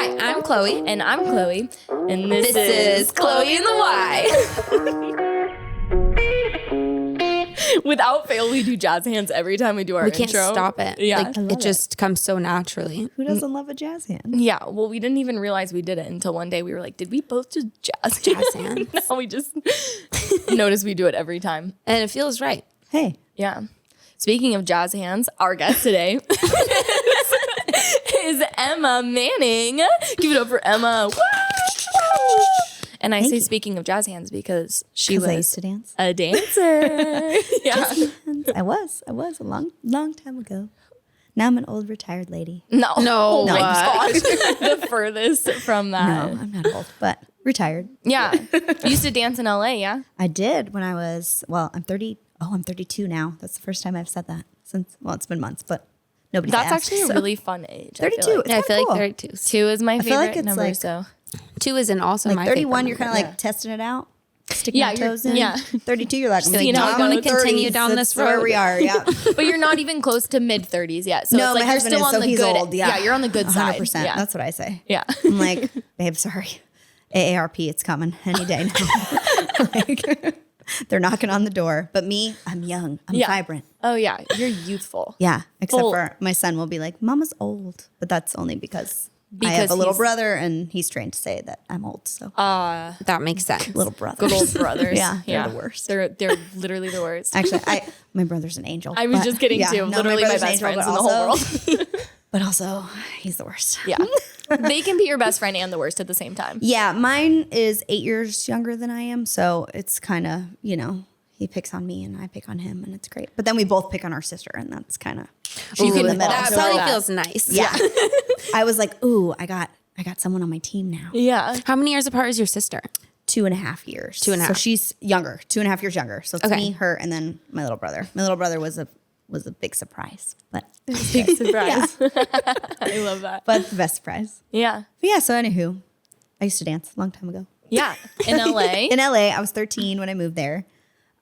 Hi, I'm Chloe. And I'm Chloe. And this is Chloe and the Y. Without fail, we do jazz hands every time we do our We intro. can't stop it. Yeah. Like, it just comes so naturally. Who doesn't love a jazz hand? Yeah. Well, we didn't even realize we did it until one day we were like, did we both do jazz hands? Now we just notice we do it every time. And it feels right. Hey. Yeah. Speaking of jazz hands, our guest today is Emma Manning. Give it up for Emma. Woo! And I say speaking of jazz hands because she was I used to dance. a dancer. Yeah. I was a long time ago. Now I'm an old retired lady. No. No. Oh my gosh. The furthest from that. No, I'm not old, but retired. Yeah. You used to dance in LA, yeah? I did when I was, I'm 30. Oh, I'm 32 now. That's the first time I've said that since, it's been months, but nobody's That's asked, actually so. a really fun age. 32. Yeah, I feel cool. like 32. 2 is my feel favorite like it's number, like- so. 2 is also Like my 31, favorite you're kind of number. like testing it out, sticking Yeah, your you're- toes in. yeah. 32, you're like, Seeing how it I'm in goes. the Continue 30s. down That's this where road. we are, yeah. But you're not even close to mid 30s yet. So No, it's like my you're husband still is, on so the he's good. old, yeah. You're on the good side. 100%. Yeah. That's what I say. Yeah. I'm like, babe, sorry. AARP, it's coming any day now. Like, they're knocking on the door. But me, I'm young. I'm vibrant. Oh, yeah. You're youthful. Yeah. Except Full- for my son will be like, Mama's old. But that's only because I have a little he's- brother and he's trained to say that I'm old. So That makes sense. little brothers. Good old brothers. Yeah, they're the worst. They're literally the worst. Actually, my brother's an angel. I was but- just kidding yeah, too. no, Literally my brother's an best angel, friends but in the whole also- world. But also, he's the worst. Yeah. They can be your best friend and the worst at the same time. Yeah, mine is 8 years younger than I am. So it's kind of, he picks on me and I pick on him and it's great. But then we both pick on our sister and that's kind of, she's in the middle. That So probably like, feels nice. yeah. I was like, ooh, I got someone on my team now. Yeah. How many years apart is your sister? 2.5 years. 2.5. So she's younger, 2.5 years younger. So it's Okay. me, her, and then my little brother. My little brother was a big surprise, but Big surprise. I love that. the best surprise. Yeah. But yeah, so anywho, I used to dance a long time ago. Yeah. In LA. In LA, I was 13 when I moved there.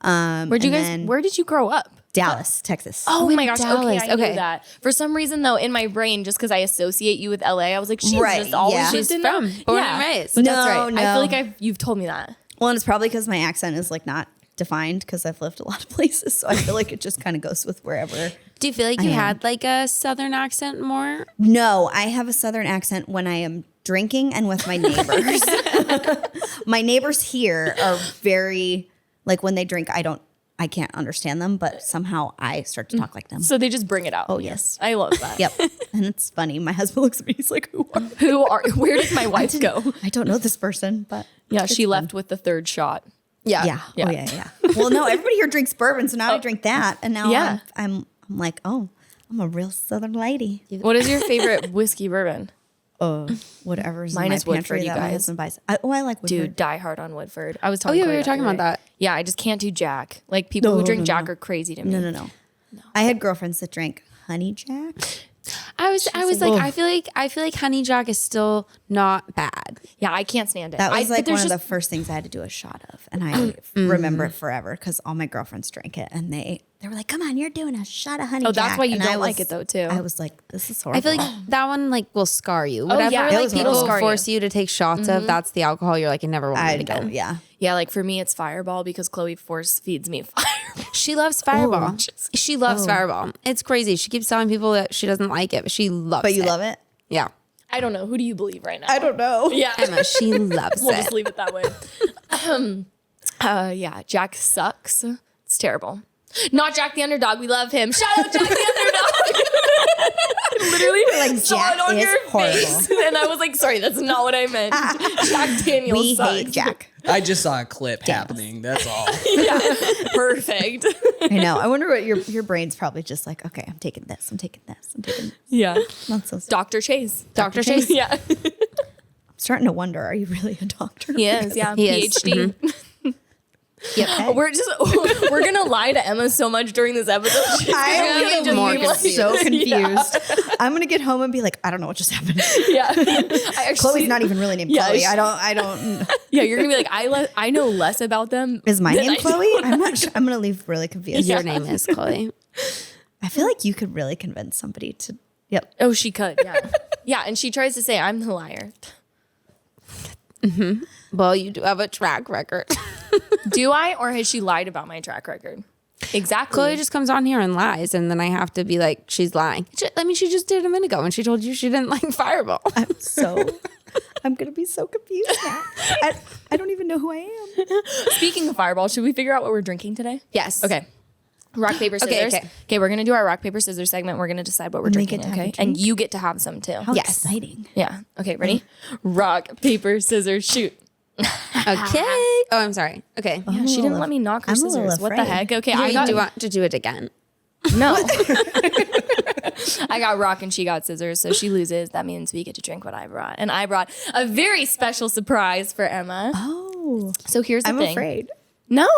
Where did you grow up? Dallas, Texas. Oh my gosh. Dallas. Okay. I knew Okay. that. For some reason though, in my brain, just because I associate you with LA, I was like, she's Right, just always yeah. lived She's in from, there. born and raised. But that's No, right. no. I feel like you've told me that. Well, and it's probably because my accent is like not defined because I've lived a lot of places. So I feel like it just kind of goes with wherever. Do you feel like you had like a Southern accent more? No, I have a Southern accent when I am drinking and with my neighbors. My neighbors here are very, like when they drink, I can't understand them, but somehow I start to talk like them. So they just bring it out. Oh, yes. I love that. Yep. And it's funny. My husband looks at me. He's like, Where did my wife go? I don't know this person, but Yeah, she left with the third shot. Yeah. yeah. Yeah. Oh, yeah. Well, no, everybody here drinks bourbon. So now I drink that. And now Yeah. I'm like, oh, I'm a real Southern lady. What is your favorite whiskey bourbon? Whatever's Mine in my is Woodford, pantry you that my guys. husband buys. I like Woodford. Dude, die hard on Woodford. I was Oh talking yeah, Chloe we were the talking other about day. that. Yeah, I just can't do Jack. Like people who drink Jack are crazy to me. No. I had girlfriends that drank honey Jack. I was like, I feel like honey Jack is still not bad. Yeah, I can't stand it. That was but like there's one of the just- first things I had to do a shot of. And I remember it forever because all my girlfriends drank it. And they were like, come on, you're doing a shot of honey Oh, Jack. that's why you And don't I like was- it though, too. I was like, this is horrible. I feel like that one like will scar you. Whatever yeah, it like was people horrible. Scar you. force you to take shots of, that's the alcohol you're like, I never want I it again. don't, yeah. Yeah, like for me, it's Fireball because Chloe force feeds me Fireball. She loves Fireball. She loves Fireball. It's crazy. She keeps telling people that she doesn't like it, but she loves it. But you love it? Yeah. I don't know. Who do you believe right now? I don't know. Yeah. Emma, she loves We'll it. just leave it that way. Yeah, Jack sucks. It's terrible. Not Jack the Underdog. We love him. Shout out Jack the Underdog. Literally, like, saw Jack it on is your horrible. face, and I was like, "Sorry, that's not what I meant." Jack Daniels We sucks. hate Jack. I just saw a clip happening. That's all. Yeah, perfect. I know. I wonder what your brain's probably just like, okay, I'm taking this. I'm taking this. I'm taking this. Yeah, Not so Dr. Chase. Dr. Chase. Yeah, I'm starting to wonder, are you really a doctor? he is. Yeah, He is. PhD. Yep. We're gonna lie to Emma so much during this episode. She's I'm gonna gonna just more be like- confused. so confused. I'm gonna get home and be like, I don't know what just happened. Yeah, I actually, Chloe's not even really named Yeah, Chloe. she- I don't. Yeah, you're gonna be like, I know less about them. Is my than name I do. Chloe? I'm not sure. I'm gonna leave really confused. Your name is Chloe. I feel like you could really convince somebody to Yep. Oh, she could. Yeah. Yeah. And she tries to say I'm the liar. Well, you do have a track record. Do I? Or has she lied about my track record? Exactly. Chloe just comes on here and lies, and then I have to be like, she's lying. I mean, she just did a minute ago, and she told you she didn't like Fireball. I'm going to be so confused now. I don't even know who I am. Speaking of Fireball, should we figure out what we're drinking today? Yes. Okay. Rock, paper, scissors. Okay, we're going to do our rock, paper, scissors segment. We're going to decide what we're And we drinking, get to have a okay? drink? And you get to have some too. How Yes. exciting. Yeah. Okay, ready? Rock, paper, scissors, shoot. Okay. Oh, I'm sorry. Okay. Yeah, she didn't let me knock her I'm a little scissors. What the afraid. heck? Okay, Do I got you want to do it again? no. I got rock and she got scissors, so she loses. That means we get to drink what I brought. And I brought a very special surprise for Emma. Oh. So here's the I'm thing. afraid. No,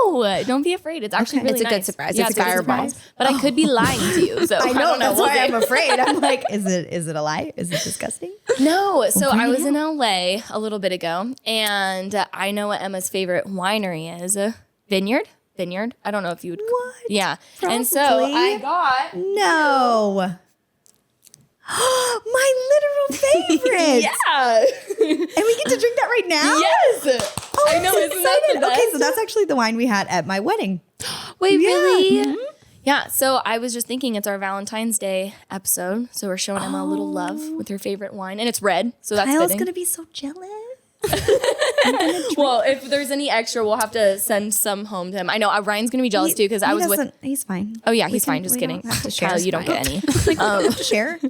don't be afraid. It's actually really It's a good nice. surprise. Yeah, It's a good Fireball. surprise. But I could be lying to you. So I know. That's We'll why see. I'm afraid. I'm like, is it a lie? Is it disgusting? No, so bring I it was in LA a little bit ago, and I know what Emma's favorite winery is. Vineyard? I don't know if you would. What? Yeah. And so Probably. I got. No. My literal favorite. Yeah. And we get to drink that right now? Yes. Oh, I know. I'm Isn't that the excited. Okay, best? so that's actually the wine we had at my wedding. Wait, Yeah. really? Mhm. Yeah. So I was just thinking it's our Valentine's Day episode. So we're showing Emma a little love with her favorite wine. And it's red. So that's Kyle's fitting. going to be so jealous. Well, if there's any extra, we'll have to send some home to him. I know Ryan's going to be jealous too because I was with. He's fine. Oh, yeah. We He's fine. Just we kidding. don't have to share. Kyle, you don't get any. Like, we don't have to share.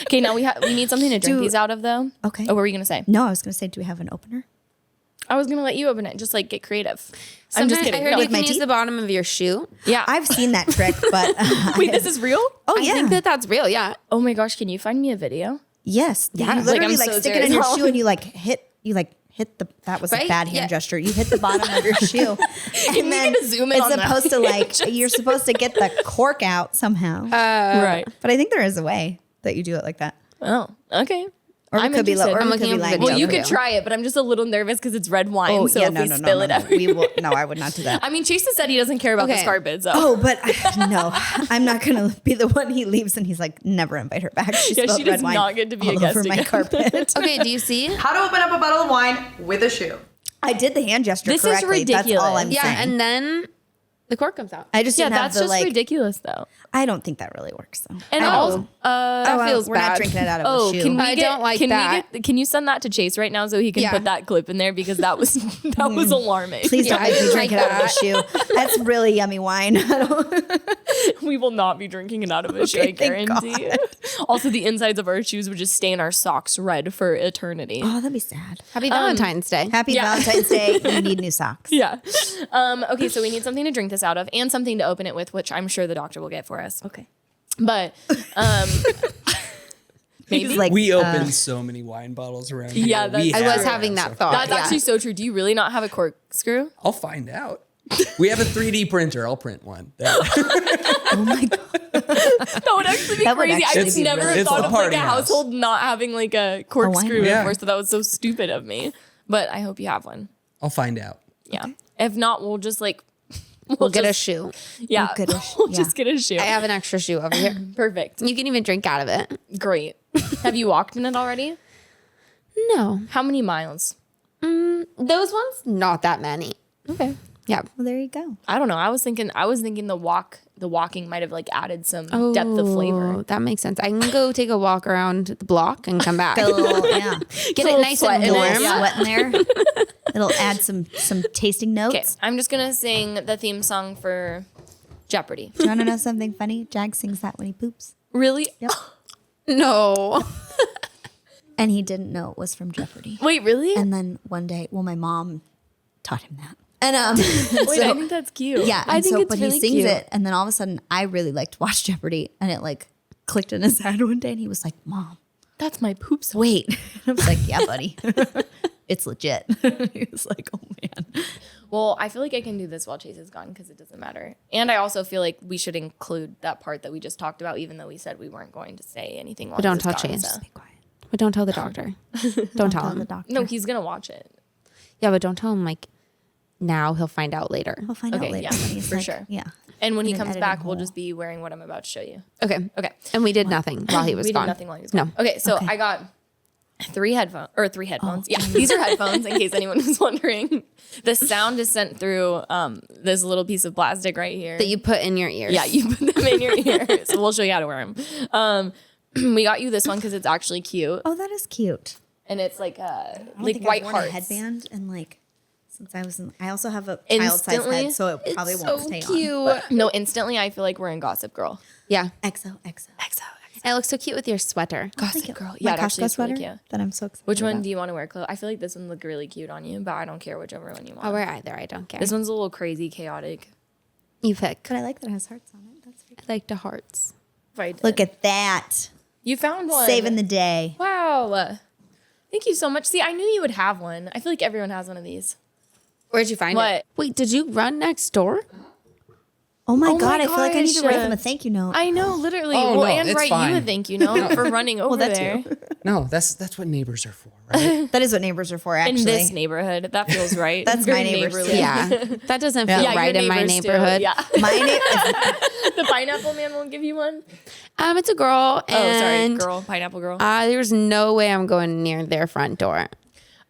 Okay. Now we need something to drink these out of though. Okay. Oh, what were you going to say? No, I was going to say, do we have an opener? I was gonna let you open it. Just like get creative. I'm Sometimes just kidding. I heard No, you like can my use teeth? the bottom of your shoe. yeah. I've seen that trick, but Wait, this is real? oh I yeah, think that's real. Yeah. Oh my gosh, can you find me a video? yes, Yeah. You Like, literally I'm like so stick it in serious. your shoe and you hit the. That was a Right? bad hand Yeah. gesture. You hit the bottom of your shoe, and then need to zoom in it's on that. supposed to like you're supposed to get the cork out somehow. Right. But I think there is a way that you do it like that, Oh, okay. or it I'm could be low, interested. or I'm it could looking be up the lying. video. Well, you Okay. could try it, but I'm just a little nervous because it's red wine. Oh so yeah, if no, we no, spill no, it no, out. no. We will. No, I would not do that. I mean, Chase has said he doesn't care about the Okay. scarpets. So. Oh, but no, I'm not gonna be the one he leaves and he's like, never invite her back. She Yeah, spilled she red does wine not get to be a all guest over my again. carpet. Okay. Do you see? How to open up a bottle of wine with a shoe. I did the hand gesture This is correctly. That's all I'm ridiculous. Yeah, saying. and then the cork comes out. I just Yeah, didn't have that's the just like. ridiculous though. I don't think that really works though. And Oh. also, That well, feels we're bad. not drinking it out of oh, a shoe. can we I get, don't like can that. can you send that to Chase right now so he can Yeah. put that clip in there because that was alarming. Please don't Yeah, make I me didn't drink it like out of a shoe. That's really yummy wine. We will not be drinking it out of a shoe, I Okay, thank guarantee. Also, the insides of our shoes would just stain our socks red for eternity. Oh, that'd be sad. Happy Valentine's Day. Happy Yeah. Valentine's Day. You need new socks. Yeah. Okay, so we need something to drink this out of and something to open it with, which I'm sure the doctor will get for us. Okay. But maybe. He's like, We open so many wine bottles around here. Yeah, that's- We I have was to having have that so thought. far. That's yeah. actually so true. Do you really not have a corkscrew? I'll find out. We have a 3D printer. I'll print one. oh my God. That would actually be That would crazy. actually I be just never really It's thought the of like party a house. household not having like a corkscrew wine. Yeah. before, so that was so stupid of me. But I hope you have one. I'll find out. Yeah. If not, we'll just like We'll get a just- shoe. Yeah. We'll get a We'll yeah. just get a shoe. I have an extra shoe over here. Perfect. You can even drink out of it. Great. Have you walked in it already? No. How many miles? Those ones, not that many. Okay. Yeah. Well, there you go. I don't know. I was thinking the walking might have like added some depth of flavor. Oh, that makes sense. I can go take a walk around the block and come back. Got a little, yeah. Get it nice and A little warm. Yeah. sweat in there. It'll add some tasting notes. Okay, I'm just gonna sing the theme song for Jeopardy. Do you want to know something funny? Jag sings that when he poops. Really? Yep. No. And he didn't know it was from Jeopardy. Wait, really? And then one day, well, my mom taught him that. And Wait, I think that's cute. yeah, I and think so, it's but really he sings cute. it, and then all of a sudden, I really liked to watch Jeopardy, and it like clicked in his head one day, and he was like, "Mom, That's my poop song. wait." And I was like, "Yeah, buddy, it's legit." He was like, "Oh man." Well, I feel like I can do this while Chase is gone because it doesn't matter. And I also feel like we should include that part that we just talked about, even though we said we weren't going to say anything. While But don't he's tell gone, Chase. so- Be quiet. But don't tell the doctor. Don't tell Tell him. the doctor. No, he's gonna watch it. Yeah, but don't tell him like now. He'll find out later. We'll find Okay, out later. yeah, when he's for like, sure. Yeah. And when he an comes editing back, we'll hole. just be wearing what I'm about to show you. Okay. Okay. And we did nothing while he was We gone. did nothing while he was gone. No. Okay, so Okay. I got three headphones. Yeah, these are headphones in case anyone was wondering. The sound is sent through this little piece of plastic right here. That you put in your ears. Yeah, you put them in your ears. So we'll show you how to wear them. We got you this one because it's actually cute. Oh, that is cute. And it's like I don't like think white I've worn hearts. a headband and like since I was in, I also have a child-sized Instantly? head, so it probably won't so stay cute. on. But No, instantly I feel like we're in Gossip Girl. Yeah. XO. And it looks so cute with your sweater. Gossip Girl. My Yeah, it actually Costco is really sweater cute. that I'm so excited Which one about. do you want to wear, Chloe? I feel like this one looked really cute on you, but I don't care whichever one you want. I'll wear either. I don't care. This one's a little crazy, chaotic. You pick. But I like that it has hearts on it. That's pretty. I like the hearts. Look at that. You found one. Saving the day. Wow. Thank you so much. See, I knew you would have one. I feel like everyone has one of these. Where'd you find What? it? Wait, did you run next door? Oh my Oh god, my I feel like I need to write gosh. them a thank you note. I know, literally. Oh, well, no, and it's write you a fine. thank you note for running over that there. too. No, that's what neighbors are for, right? That is what neighbors are for, In actually. this neighborhood. That feels right. That's Very my neighbors, neighborly. too. Yeah. That doesn't feel Yeah, right your in my neighbors too. neighborhood. Yeah. My neighbor. The pineapple man won't give you one. It's a girl. Oh, sorry, And girl, pineapple girl. there's no way I'm going near their front door.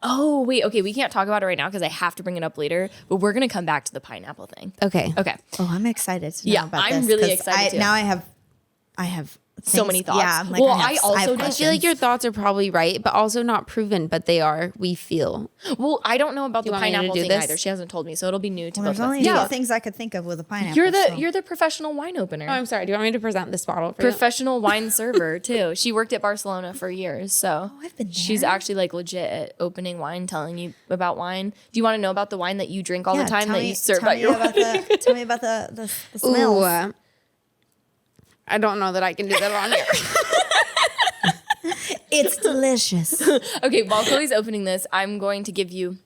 Oh, wait. Okay, we can't talk about it right now because I have to bring it up later. But we're gonna come back to the pineapple thing. Okay. Okay. Oh, I'm excited to know Yeah, about I'm this. really 'cause excited too. Now I have So things- many thoughts. Yeah, I'm like, Well, I I also have don't I questions. feel like your thoughts are probably right, but also not proven, but they are. We feel. Well, I don't know about the want me to pineapple do thing this? either. She hasn't told me, so it'll be new to Well, both there's of us. only Yeah. two things I could think of with a pineapple. You're the professional wine opener. Oh, I'm sorry. Do you want me to present this bottle for you? Professional wine server too. She worked at Barcelona for years, so I've been she's there. actually like legit at opening wine, telling you about wine. Do you want to know about the wine that you drink all Yeah, the time tell that me- you serve tell at me your about wedding? Tell me about the Ooh, smells. I don't know that I can do that on here. It's delicious. Okay, while Chloe's opening this, I'm going to give you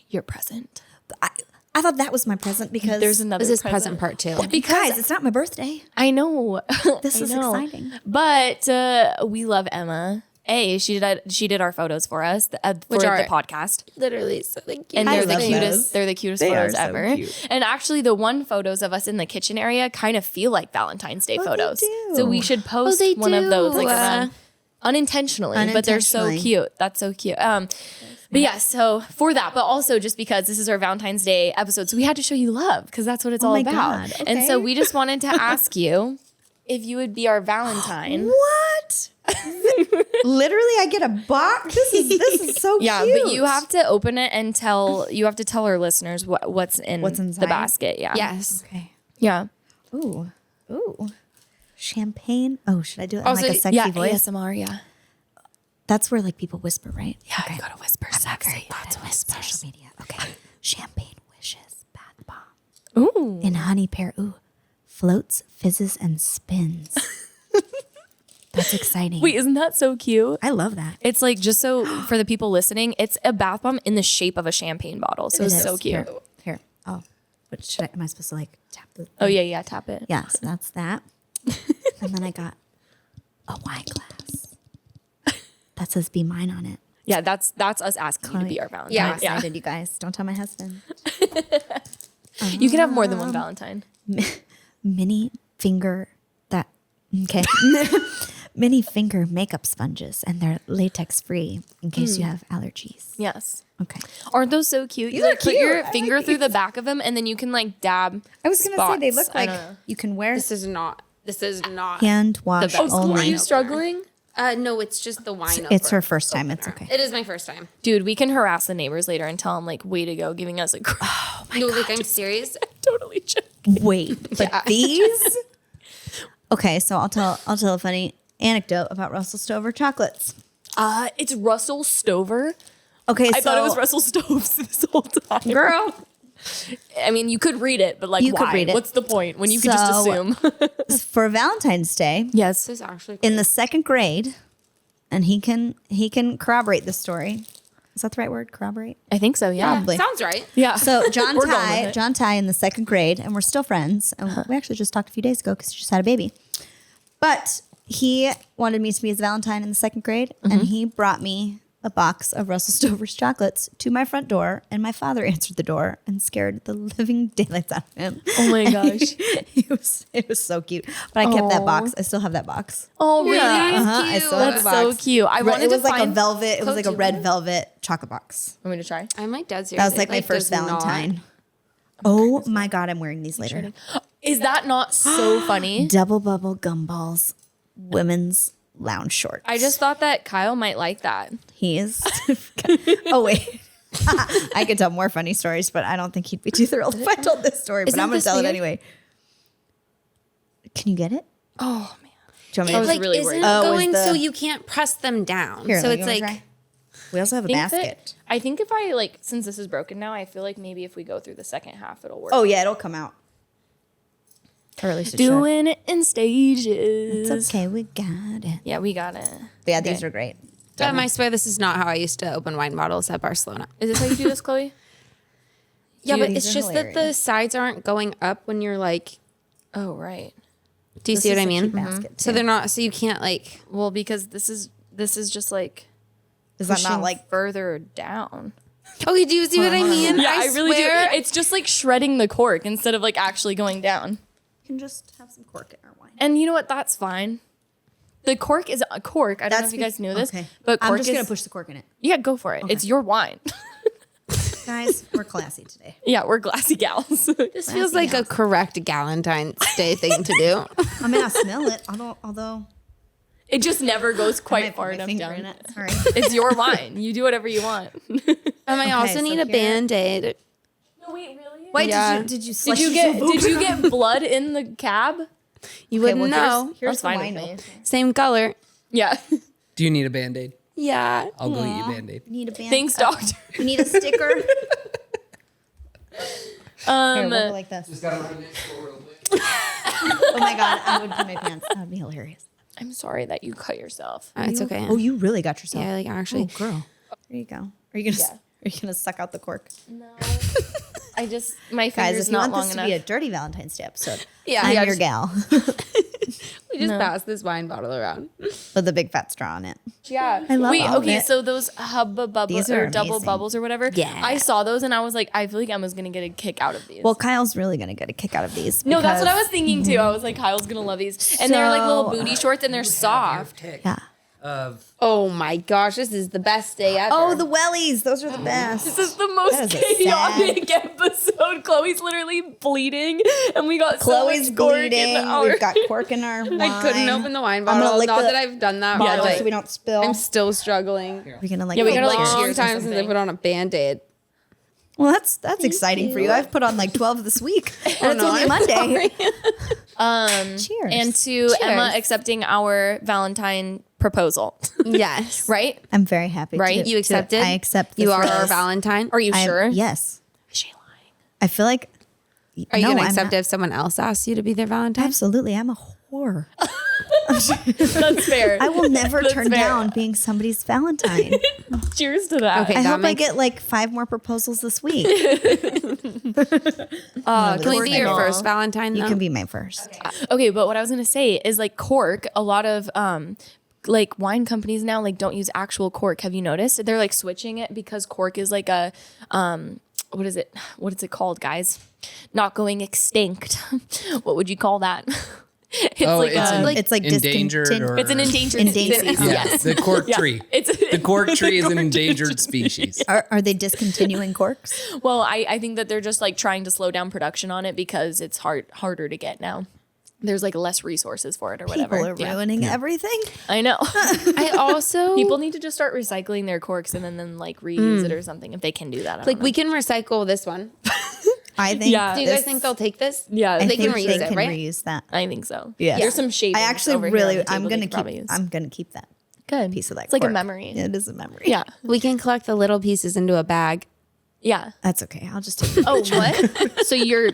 your present. I thought that was my present because There's another This is present part two. because guys, it's not my birthday. I know This I is know. exciting. But we love Emma. She did our photos for us for Which are- the podcast. Literally, so thank you. And I they're the love cutest. those. They're the cutest They are photos so ever. cute. And actually, the one photos of us in the kitchen area kind of feel like Valentine's Day they photos. do. So we should post they one of those like do. around unintentionally, but they're so Unintentionally. cute. That's so cute. But yeah, so for that, but also just because this is our Valentine's Day episode, so we had to show you love because that's what it's all my about. God, And so okay. we just wanted to ask you if you would be our Valentine. What? Literally, I get a box. This is so Yeah, cute. but you have to open it and tell our listeners what's inside? the basket. Yeah. Yes. Okay. Yeah. Ooh. Champagne. Oh, should I do it in Also, like a sexy Yeah. voice? ASMR. Yeah. That's where like people whisper, right? Yeah. You gotta whisper sexy. Lots of social media. Okay. Champagne wishes, bath bomb. Ooh. In honey pear. Ooh. Floats, fizzes, and spins. That's exciting. Wait, isn't that so cute? I love that. It's like just so for the people listening, it's a bath bomb in the shape of a champagne bottle. So It it's is. so cute. Here. Oh. What should I am I supposed to like tap the Oh yeah, tap it. Yeah, so that's that. And then I got a wine glass. That says be mine on it. Yeah, that's us asking you to be our Valentine. I'm excited, you guys. Don't tell my husband. You can have more than one Valentine. Mini finger that okay. Mini finger makeup sponges, and they're latex free in case you have allergies. Yes. Okay. Aren't those so cute? You are like put cute. your I finger like through the back of them and then you can like dab. I was gonna say they spots. look I like don't know. you can wear This is not. hand wash best. Are only. you struggling? No, it's just the wine. It's her first time. It's okay. It is my first time. Dude, we can harass the neighbors later and tell them like, way to go, giving us a No, like I'm serious. totally joking. Wait, but these? Okay, so I'll tell a funny anecdote about Russell Stover chocolates. It's Russell Stover. Okay, I thought it was Russell Stoves this whole time. girl. I mean, you could read it, but like, You could why? read it. What's the point when you could just So- assume? For Valentine's Day Yes. This is actually in the second grade, and he can corroborate this story. Is that the right word? Corroborate. I think so. Yeah. Probably. sounds right. Yeah. So John We're going with it. John Ty in the second grade, and we're still friends. And we actually just talked a few days ago because he just had a baby. But he wanted me to be his Valentine in the second grade, and he brought me a box of Russell Stover's chocolates to my front door, and my father answered the door and scared the living daylights out of him. Oh my gosh. It was so cute. But I kept that box. I still have that box. Oh, really? I still have That's the so box. cute. I wanted It was to like a find. velvet. It was like a red velvet chocolate box. Want me to try? I'm like dead serious. That was like my first does not- Valentine. Oh my God, I'm wearing these later. Is that not so funny? Double bubble gumballs, women's lounge shorts. I just thought that Kyle might like that. He is. Oh wait. I could tell more funny stories, but I don't think he'd be too thrilled if I told this story. But Isn't I'm going this to tell it weird? anyway. Can you get it? Oh man. Do you want me I to was Like, really isn't worried. it Oh, is going the- so you can't press them down? Here, so you it's wanna like, try? We also have a think basket. I think if I like, since this is broken now, I feel like maybe if we go through the second half, it'll work. Oh yeah, it'll come out. Or at least it Doing it in stages. should. It's okay, we got it. Yeah, we got it. But yeah, these are great. I swear this is not how I used to open wine bottles at Barcelona. Is this how you do this, Chloe? Yeah, but These it's are just that the hilarious. sides aren't going up when you're like, Oh, right. do you This see what is I a mean? cute basket, So too. they're not, so you can't like, Well, because this is just like Is that pushing not like further down. okay, do you see what I mean? Yeah, I really swear. do. It's just like shredding the cork instead of like actually going down. you can just have some cork in our wine? And you know what? That's fine. The cork is a cork. I don't know if you guys knew this, but cork I'm just is, gonna push the cork in it. Yeah, go for it. It's your wine. Guys, we're classy today. Yeah, we're glassy gals. This feels like a correct Valentine's Day thing to do. I mean, I smell it. Although It just never goes I might quite put far my enough finger down. in it. Sorry. It's your wine. You do whatever you want. I also so need a here- Band-Aid. No, wait, really? Wait, Yeah. did you Did you get blood in the cab? You wouldn't know. Here's That's the fine wine with me. opener. Same color. Yeah. Do you need a Band-Aid? Yeah. I'll go get you a Band-Aid. We need a band. Thanks, doctor. We need a sticker. Here, we'll go like this. Oh my God, I would put my pants. That would be hilarious. I'm sorry that you cut yourself. It's okay. Oh, you really got yourself. Yeah, like actually. Girl. There you go. Are you gonna suck out the cork? No. I just my Guys, finger's if you not want long this enough. to be a dirty Valentine's Day episode, Yeah, I'm yeah, your just- gal We just passed this wine bottle around. with the big fat straw on it. Yeah. I love Wait, all of okay, it. so those hubba bubba These or are double amazing. bubbles or whatever. Yeah. I saw those and I was like, I feel like Emma's gonna get a kick out of these. Well, Kyle's really gonna get a kick out of these. no, that's what I because- was thinking too. I was like, Kyle's gonna love these. And they're like little So- booty shorts and they're soft. Yeah. Of Oh my gosh, this is the best day ever. Oh, the wellies. Those are the best. This is the most That is a chaotic episode. Chloe's literally bleeding, and we got Chloe's so much cork bleeding. in our. We've got cork in our wine. I couldn't open the wine I'm gonna bottle. lick Not the that I've done that. bottle but so we don't spill. I'm still struggling. We're gonna like. Yeah, we gotta, like, Long cheers or time since I something. put on a Band-Aid. Well, that's exciting for you. I've put on like 12 this week, and it's no, only I'm Monday. Cheers. And to Emma accepting our Valentine proposal, Yes. right? I'm very happy. Right? You accepted? I accept. You this are our rose. Valentine. Are you I'm- sure? Yes. Is she lying? I feel like. Are you no, going to I'm accept not- it if someone else asks you to be their Valentine? Absolutely, I'm a whore. That's fair. I will never That's turn fair. down being somebody's Valentine. Cheers to that. Okay. I that hope I makes- get like 5 more proposals this week. Can we be your Coordinate. first Valentine? You though? can be my first. Okay, but what I was gonna say is like cork. A lot of like wine companies now like don't use actual cork. Have you noticed? They're like switching it because cork is like a what is it? What is it called, guys? Not going extinct. What would you call that? It's It's like endangered discontin- or it's an endangered Endangered. species. yeah, Yes. the cork tree. It's The cork tree is an endangered species. Are they discontinuing corks? Well, I think that they're just like trying to slow down production on it because it's harder to get now. There's like less resources for it or whatever. People are Yeah. ruining everything. I know. I also People need to just start recycling their corks and then like reuse it or something if they can do that. I like don't we can recycle this one. I think. Yeah. Do you guys think they'll take this? Yeah, I they think can reuse they it, can right? reuse that. I think so. Yeah. There's some shavings. I actually over here on really. the table I'm they gonna could probably keep. use. I'm gonna keep that Good piece of that. It's like a cork. memory. Yeah, it is a memory. Yeah. We can collect the little pieces into a bag. Yeah. That's okay. I'll just take it. Oh, what? So you're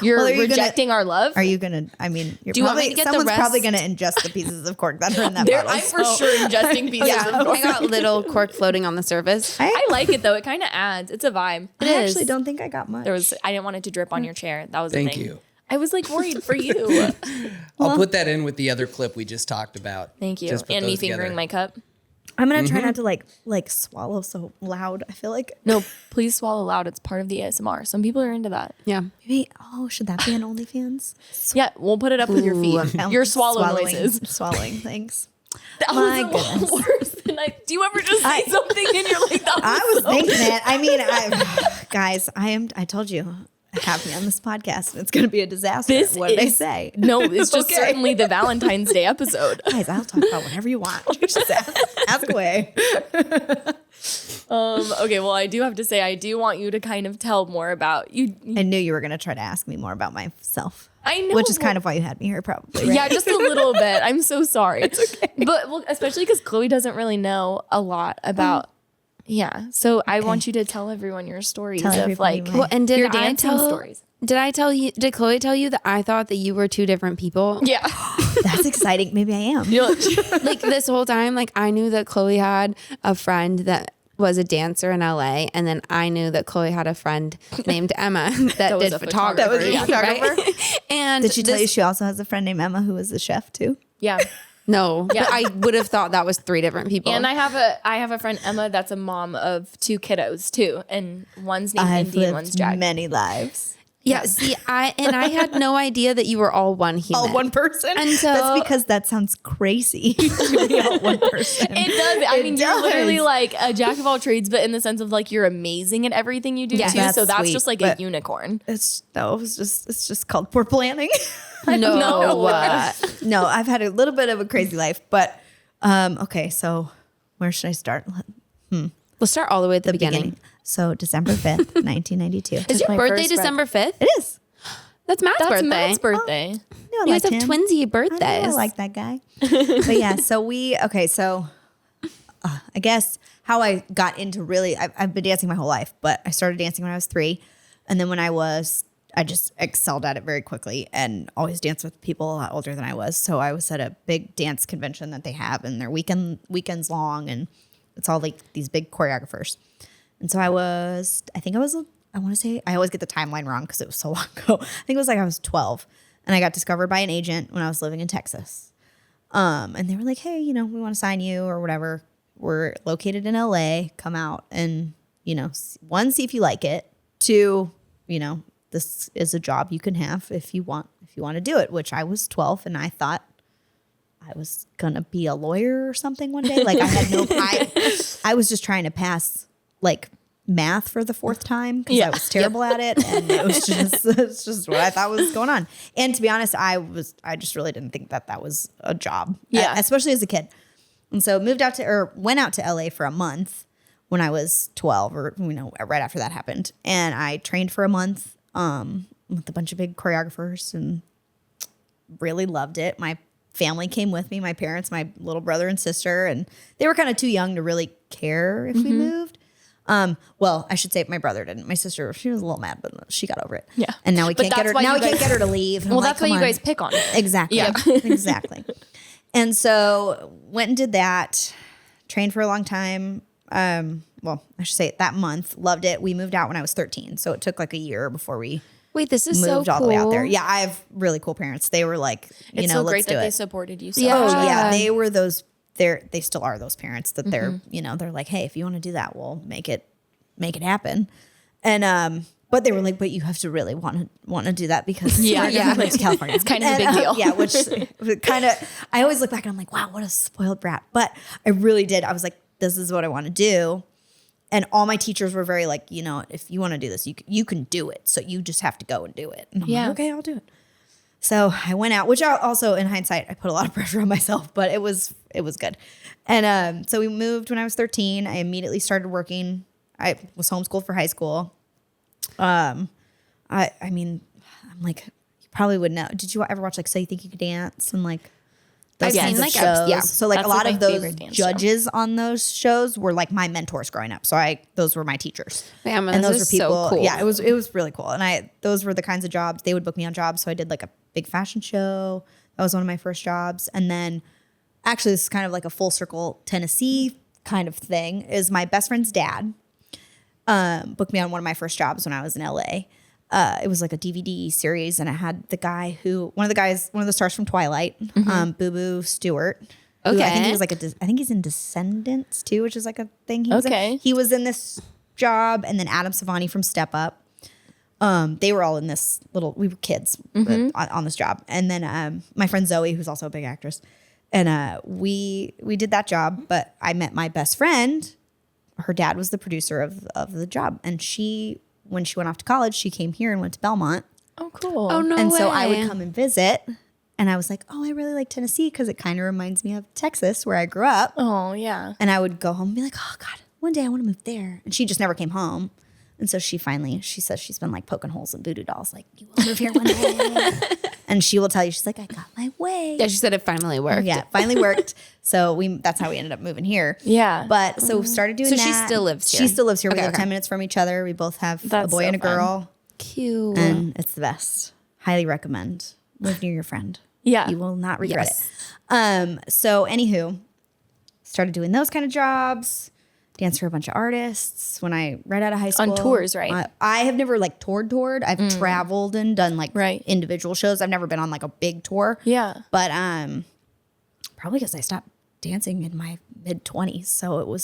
Well, are you rejecting our love? Are you gonna? I mean, you're Do you want me probably to get the someone's probably rest? gonna ingest the pieces of cork that are in that There, bottle. I'm for sure ingesting pieces Yeah, of cork. I got little cork floating on the surface. I like it though. It kind of adds. It's a vibe. I actually don't think I got much. I didn't want it to drip on your chair. That was the Thank thing. you. I was like worried for you. I'll put that in with the other clip we just talked about. Thank you. Just put And me those fingering together. my cup. I'm gonna try not to like swallow so loud. I feel like No, please swallow loud. It's part of the ASMR. Some people are into that. Yeah. maybe. Oh, should that be an OnlyFans? Yeah, we'll put it up with your feet. Your swallowing noises. swallowing things. That My was goodness. worse than do you ever just say something and you're like, that I was thinking it. I mean, guys, I told you, have me on this podcast, and it's going to be a disaster. What did I say? No, it's just Okay. certainly the Valentine's Day episode. Guys, I'll talk about whatever you want. Just ask away. Okay, well, I do have to say, I do want you to kind of tell more about you. I knew you were going to try to ask me more about myself. I know, Which is kind of why you had me here, probably. Right? Yeah, just a little bit. I'm so sorry. It's okay. But well, especially because Chloe doesn't really know a lot about. Yeah, so I want you to tell everyone your stories Tell of everybody like mine. Well, and your dancing stories. Did Chloe tell you that I thought that you were two different people? Yeah. That's exciting. Maybe I am. Like this whole time, like I knew that Chloe had a friend that was a dancer in LA, and then I knew that Chloe had a friend named Emma that was did a photography. photographer. That was a photographer? Right? And Did she tell you she also has a friend named Emma who was a chef too? Yeah. No, Yeah. but I would have thought that was three different people. And I have a friend Emma that's a mom of 2 kiddos too, and one's named I've Indy and one's lived Jack. many lives. yeah, see, I had no idea that you were all one human. All one person? And so- that's because that sounds crazy to be all one person. It does. I mean, you're literally does. like a jack of all trades, but in the sense of like you're amazing at everything you do Yeah, too. that's So that's sweet, just like but- a unicorn. It's just called poor planning. No, know. No, I've had a little bit of a crazy life, but okay. So where should I start? we'll start all the way at the beginning. So December 5th, 1992. Is your my birthday first December 5th? It is. That's Matt's That's birthday. Matt's birthday. No, I You guys liked have him. twinsy I birthdays. like that guy. But yeah, so I guess how I got into really, I've been dancing my whole life, but I started dancing when I was 3. And then when I just excelled at it very quickly and always danced with people a lot older than I was. So I was at a big dance convention that they have, and they're weekends long, and it's all like these big choreographers. And so I want to say, I always get the timeline wrong because it was so long ago. I think it was like I was 12, and I got discovered by an agent when I was living in Texas. And they were like, hey, we want to sign you or whatever. We're located in LA. Come out and, one, see if you like it. 2, this is a job you can have if you want to do it, which I was 12 and I thought I was going to be a lawyer or something one day. Like I had I was just trying to pass like math for the 4th time because I was terrible at it. And it's just what I thought was going on. And to be honest, I just really didn't think that was a job, especially as a kid. And so went out to LA for a month when I was 12 or, right after that happened. And I trained for a month with a bunch of big choreographers and really loved it. My family came with me, my parents, my little brother and sister, and they were kind of too young to really care if we moved. Well, I should say my brother didn't. My sister, she was a little mad, but she got over it. Yeah. And now we can't get her. Now we can't get her to leave. And Well, I'm like, that's why "Come you on." guys pick on it. Exactly. Yeah. Exactly. And so went and did that. Trained for a long time. Well, I should say that month. Loved it. We moved out when I was 13, so it took like a year before we Wait, this is moved so all cool. the way out there. Yeah, I have really cool parents. They were like, It's so let's great do that they it. supported you. So Yeah. Oh much. yeah, they were those. They still are those parents that they're they're like, hey, if you want to do that, we'll make it happen. And but they were like, but you have to really want to do that because Yeah, we're gonna move to California. It's kind of a big deal. Yeah, which kind of I always look back and I'm like, wow, what a spoiled brat. But I really did. I was like, this is what I want to do. And all my teachers were very like, if you want to do this, you can do it. So you just have to go and do it. And I'm like, okay, I'll do it. So I went out, which I also, in hindsight, I put a lot of pressure on myself, but it was good. And so we moved when I was 13. I immediately started working. I was homeschooled for high school. I mean, I'm like, you probably would know. Did you ever watch like So You Think You Could Dance and like those I've kinds seen, of like, shows? yeah. So like That's, a lot like, of my those favorite dance show. judges on those shows were like my mentors growing up. So those were my teachers. Damn, And this those were is so people. cool. Yeah, it was really cool. And those were the kinds of jobs they would book me on jobs. So I did like a big fashion show. That was one of my first jobs. And then actually this is kind of like a full circle Tennessee kind of thing is my best friend's dad booked me on one of my first jobs when I was in LA. It was like a DVD series, and it had one of the stars from Twilight, Boo Boo Stewart, who I think Okay. he was like I think he's in Descendants too, which is like a thing. He was Okay. in. He was in this job, and then Adam Savani from Step Up. They were all in this little. We were kids on this job, and then my friend Zoe, who's also a big actress, and we did that job. But I met my best friend. Her dad was the producer of the job, and when she went off to college, she came here and went to Belmont. Oh, cool. Oh no And way. so I would come and visit, and I was like, oh, I really like Tennessee because it kind of reminds me of Texas where I grew up. Oh, yeah. And I would go home and be like, oh God, one day I want to move there. And she just never came home. And so she says she's been like poking holes in voodoo dolls. Like, you will move here one day. And she will tell you, she's like, I got my way. Yeah, she said it finally worked. Yeah, it finally worked. So that's how we ended up moving here. Yeah. But so started doing So that. she still lives here? She still lives here. We Okay, live 10 minutes from each other. We both have a That's boy so and a fun. girl. Cute. And it's the best. Highly recommend. Live near your friend. Yeah. You will not regret Yes. it. So anywho, started doing those kind of jobs, danced for a bunch of artists when I right out of high school. On tours, right? I have never like toured. I've traveled and done like Right. individual shows. I've never been on like a big tour. Yeah. But probably because I stopped dancing in my mid-20s. So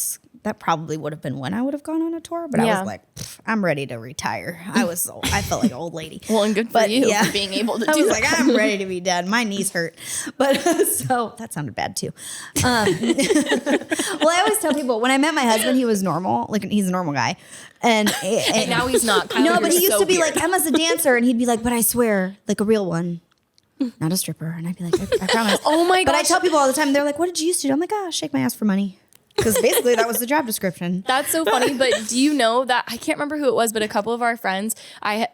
that probably would have been when I would have gone on a tour. But I Yeah. was like, I'm ready to retire. I felt like an old lady. Well, and good for But, you yeah. for being able to I do was that. like, I'm ready to be done. My knees hurt. But so that sounded bad too. Well, I always tell people when I met my husband, he was normal. Like he's a normal guy. And And now he's not. Kyle, no, you're but he used so to be weird. like, Emma's a dancer. And he'd be like, but I swear, like a real one. Not a stripper. And I'd be like, I promise. Oh my But I gosh. tell people all the time, they're like, what did you used to do? I'm like, shake my ass for money. Because basically that was the job description. That's so funny, but do you know that I can't remember who it was, but a couple of our friends,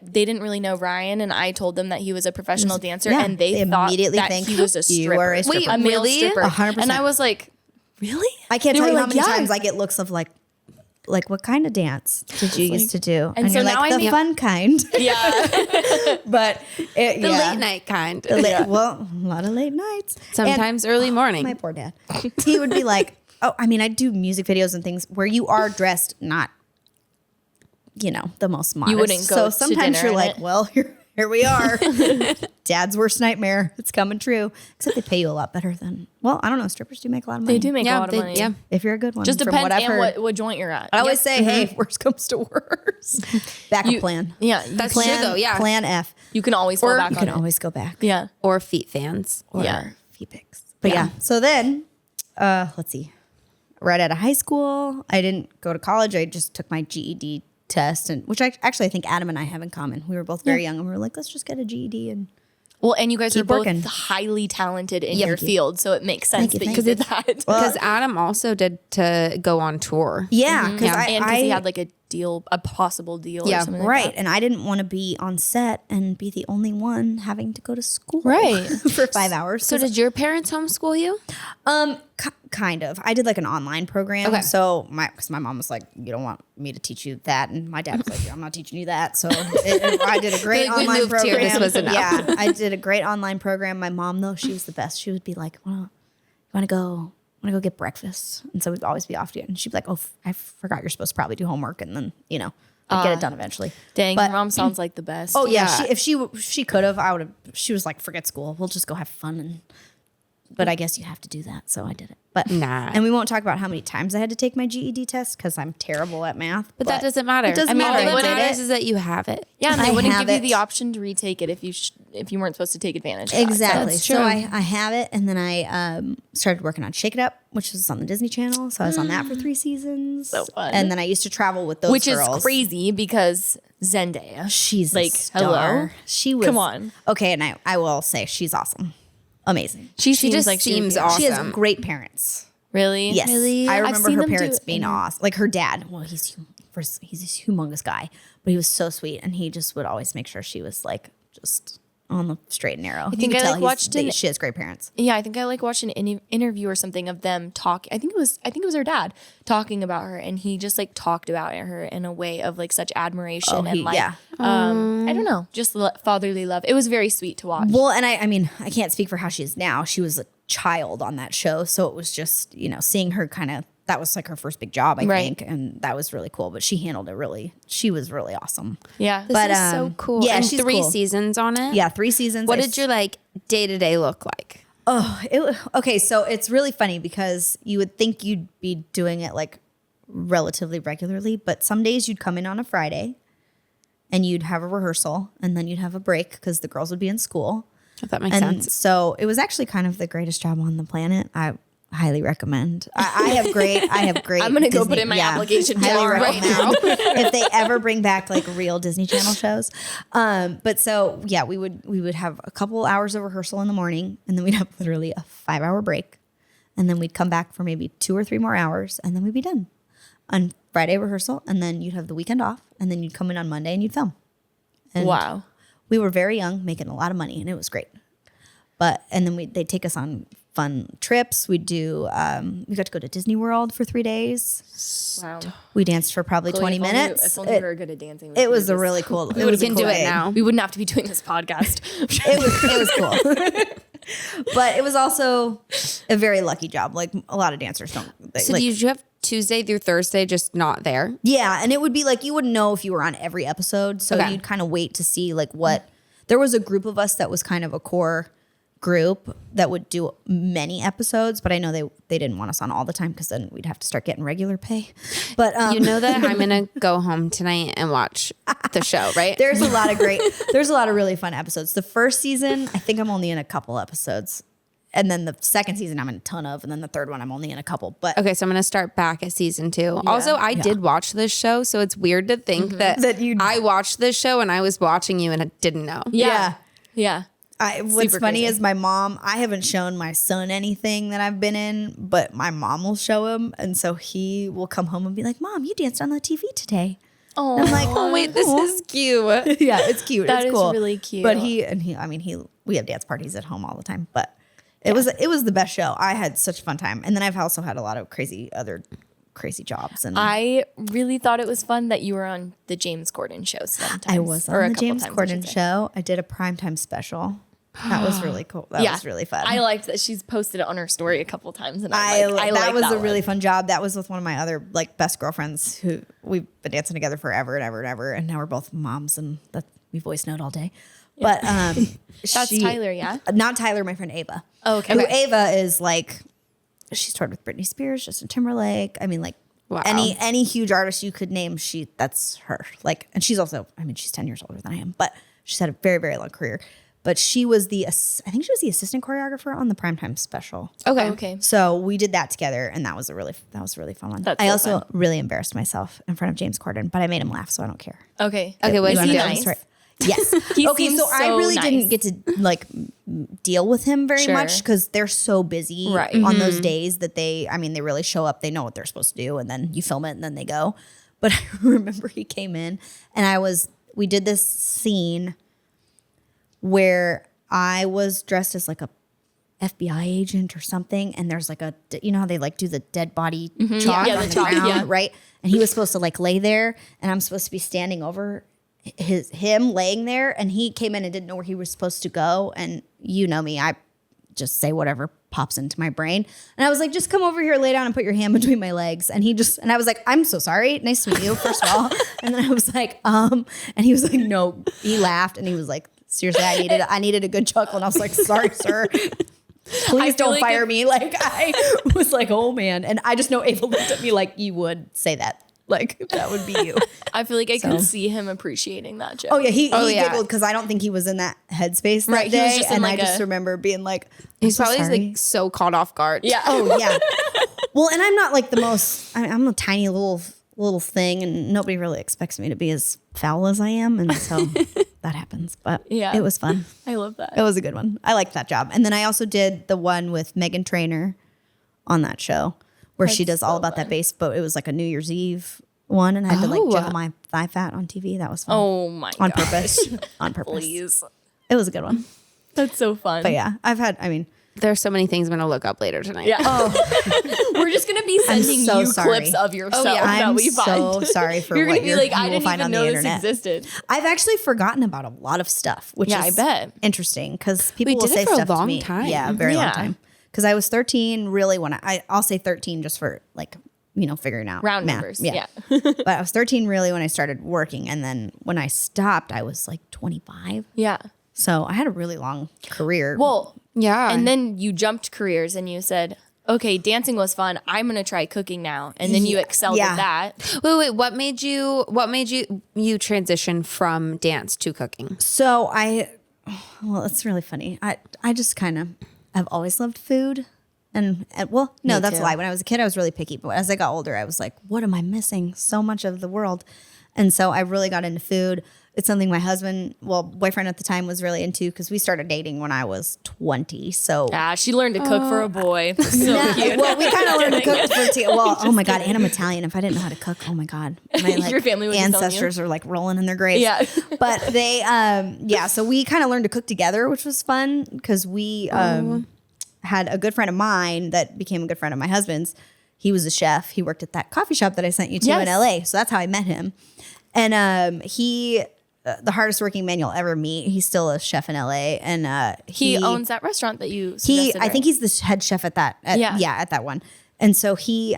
they didn't really know Ryan, and I told them that he was a professional dancer, Yeah, and they thought immediately that think he was a you stripper. are a stripper. Wait, a male Really? stripper. 100%. And I was like, really? I can't They tell were you how like, many yeah. times I get looks of like what kind of dance did you used to do? and so you're now like, I the mean- fun kind. Yeah. But the late night kind. Well, a lot of late nights. Sometimes early morning. My poor dad. He would be like, I do music videos and things where you are dressed not, the most modest. wouldn't go So to sometimes dinner you're in like, it. well, here we are. Dad's worst nightmare. It's coming true. Except they pay you a lot better than, I don't know. Strippers do make a lot of money. They do make a lot of money. Yeah. If you're a good one. Just from depends what I've on heard. what joint you're at. I always say, hey, if worst comes to worst, backup plan. Yeah. That's Plan, true though. Yeah. Plan F. You can always fall back You on can it. always go back. Yeah. Or feet fans. Or Yeah. Feet pics. But yeah. So then, let's see. Right out of high school, I didn't go to college. I just took my GED test, which I think Adam and I have in common. We were both very young, and we were like, let's just get a GED. And Well, and you guys are Keep both working. highly talented in your Thank you. field, so it makes sense you, that thank you you. did that. Because Adam also did to go on tour. yeah, because Yeah. And because he had like a possible deal Yeah, or something like right, that. and I didn't want to be on set and be the only one having to go to school Right. for 5 hours. So did your parents homeschool you? Kind of. I did like an online program. Okay. So because my mom was like, you don't want me to teach you that. And my dad was like, I'm not teaching you that. So I did a great Like, we online moved program. here, this was enough. Yeah. I did a great online program. My mom though, she was the best. She would be like, well, you want to go get breakfast? And so we'd always be off to it. And she'd be like, oh, I forgot you're supposed to probably do homework. And then, I'd get it done eventually. Dang, But- your mom sounds like the best. Oh yeah. If she could have, I would have, she was like, forget school. We'll just go have fun. But I guess you have to do that. So I did it. But Nah. And we won't talk about how many times I had to take my GED test because I'm terrible at math. But that doesn't matter. It doesn't I mean, matter. all I that did matters it. is that you have it. Yeah, and they I wouldn't have give you it. the option to retake it if you weren't supposed to take advantage of that. Exactly. That's So true. I have it. And then I started working on Shake It Up, which was on the Disney Channel. So I was on that for 3 seasons. So fun. And then I used to travel with those Which girls. is crazy because Zendaya. She's like, a star. hello? She was. Come on. Okay. And I will say she's awesome. Amazing. She She just like she would seems be- awesome. She has great parents. Really? Yes. Really? I I've remember seen her them do parents it being awesome. Like her dad, well, he's a humongous guy, but he was so sweet. And he just would always make sure she was like just on the straight and narrow. I think I, like, watched an- she has great parents. Yeah, I think I like watched an interview or something of them talk. I think it was her dad talking about her, and he just like talked about her in a way of like such admiration and like yeah. I don't know, just fatherly love. It was very sweet to watch. Well, and I mean, I can't speak for how she is now. She was a child on that show. So it was just, seeing her that was like her first big job, I Right. think. And that was really cool. But she handled it she was really awesome. Yeah, This is so um, cool. yeah, and she's 3 cool. seasons on it. Yeah, 3 seasons. What did your like day to day look like? Okay, so it's really funny because you would think you'd be doing it like relatively regularly, but some days you'd come in on a Friday and you'd have a rehearsal and then you'd have a break because the girls would be in school. If that makes And sense. so it was actually kind of the greatest job on the planet. I highly recommend. I have great. I'm gonna go put in my application highly right recommend if they ever bring back like real Disney Channel shows. But so yeah, we would have a couple hours of rehearsal in the morning, and then we'd have literally a 5-hour break, and then we'd come back for maybe 2 or 3 more hours, and then we'd be done on Friday rehearsal, and then you'd have the weekend off, and then you'd come in on Monday and you'd film. And Wow. we were very young, making a lot of money, and it was great. And then they'd take us on fun trips. We got to go to Disney World for 3 days. Wow. We danced for probably 20 minutes. If only we were good at dancing. It was a really cool. We can do it now. We wouldn't have to be doing this podcast. It was cool. But it was also a very lucky job. Like a lot of dancers don't. So like, did you have Tuesday through Thursday just not there? yeah, and it would be like you wouldn't know if you were on every episode, so Okay. you'd kind of wait to see like what. There was a group of us that was kind of a core group that would do many episodes, but I know they didn't want us on all the time because then we'd have to start getting regular pay. But You know that I'm gonna go home tonight and watch the show, right? there's a lot of really fun episodes. The first season, I think I'm only in a couple episodes. And then the second season I'm in a ton of, and then the third one I'm only in a couple. But Okay, so I'm gonna start back at season 2. Also, I did watch this show, so it's weird to think that I watched this show and I was watching you and I didn't know. Yeah. What's Super funny crazy. is my mom, I haven't shown my son anything that I've been in, but my mom will show him. And so he will come home and be like, Mom, you danced on the TV today. Oh, I'm like, Oh wait, this is cute. yeah, it's cute. That it's is cool. really cute. But we have dance parties at home all the time, but it was the best show. I had such a fun time. And then I've also had a lot of crazy jobs. And I really thought it was fun that you were on the James Corden show sometimes. I was or a on the couple James times, I should Corden say. show. I did a primetime special. That was really cool. That was really fun. I liked that she's posted it on her story a couple times, and I like that was a one. really fun job. That was with one of my other like best girlfriends who we've been dancing together forever and ever and ever, and now we're both moms and we voice note all day. But That's Tyler, yeah? not Tyler, my friend Ava. Oh, okay. Who Okay. Ava is like, she's toured with Britney Spears, Justin Timberlake. I mean, like Wow. any huge artist you could name, that's her. Like, and she's also, I mean, she's 10 years older than I am, but she's had a very, very long career. But she was I think she was the assistant choreographer on the primetime special. Okay. Okay. So we did that together, and that was a really fun one. That's I so also fun. really embarrassed myself in front of James Corden, but I made him laugh, so I don't care. Okay. Okay, what You is wanna he know doing? the story? Yes. He okay, seems so I so really nice. didn't get to like deal with him very Sure. much because they're so busy Right. on those days that they really show up, they know what they're supposed to do, and then you film it and then they go. But I remember he came in and we did this scene where I was dressed as like a FBI agent or something, and there's like you know how they like do the dead body chalk Yeah, on the the chalk, ground, yeah. right? And he was supposed to like lay there, and I'm supposed to be standing over him laying there, and he came in and didn't know where he was supposed to go. And you know me, I just say whatever pops into my brain. And I was like, just come over here, lay down and put your hand between my legs. And and I was like, I'm so sorry. Nice to meet you, first of all. And then I was like, and he was like, no, he laughed and he was like, seriously, I needed a good chuckle. And I was like, sorry, sir. Please feel don't like fire me. Like I was like, oh man. And I just know Ava looked at me like you would say that. Like that would be you. I feel like I could see him appreciating that joke. Oh yeah, he yeah. giggled because I don't think he was in that headspace that Right, he was day, just in and like I just a- remember being like, He's I'm so probably sorry. like so caught off guard. Yeah. Oh yeah. Well, and I'm not like the most. I'm a tiny little thing, and nobody really expects me to be as foul as I am, and so that happens. But Yeah. it was fun. I love that. It was a good one. I liked that job. And then I also did the one with Meghan Trainor on that show, where she does all about that bass boat. It was like a New Year's Eve one, and I had to like Oh. jiggle my thigh fat on TV. That was fun. Oh my on god. purpose. On purpose. Please. It was a good one. That's so fun. But yeah, There's so many things I'm gonna look up later tonight. Yeah. We're just gonna be sending so you sorry. clips of yourself yeah. that I'm we so find. sorry for You're what gonna be like, you I will didn't find even on know the this internet. existed. I've actually forgotten about a lot of stuff, which Yeah, is I bet. interesting because people We will did it say for a stuff to long me. time. Yeah, a very long Yeah. time. Because I was 13, really, when I'll say 13 just for like, figuring out Round math. numbers. Yeah. But I was 13 really when I started working. And then when I stopped, I was like 25. Yeah. So I had a really long career. Well, Yeah. And then you jumped careers and you said, okay, dancing was fun. I'm going to try cooking now. And then you excelled at that. wait, what made you transition from dance to cooking? So well, it's really funny. I just kind of, I've always loved food. And well, no, that's a lie. When I was a kid, I was really picky. But as I got older, I was like, what am I missing? So much of the world. And so I really got into food. It's something my husband, boyfriend at the time, was really into because we started dating when I was 20. So She learned to cook for a boy. So cute. well, we kind of learned to cook for well, oh my God, and I'm Italian. If I didn't know how to cook, oh my God, my Your family would disown you. ancestors are like rolling in their graves. Yeah. But they, so we kind of learned to cook together, which was fun because we had a good friend of mine that became a good friend of my husband's. He was a chef. He worked at that coffee shop that I sent you to in LA. So that's how I met him. And he, the hardest working man you'll ever meet. He's still a chef in LA, and he owns that restaurant that you suggested, I think he's the head chef at that. At that one. And so he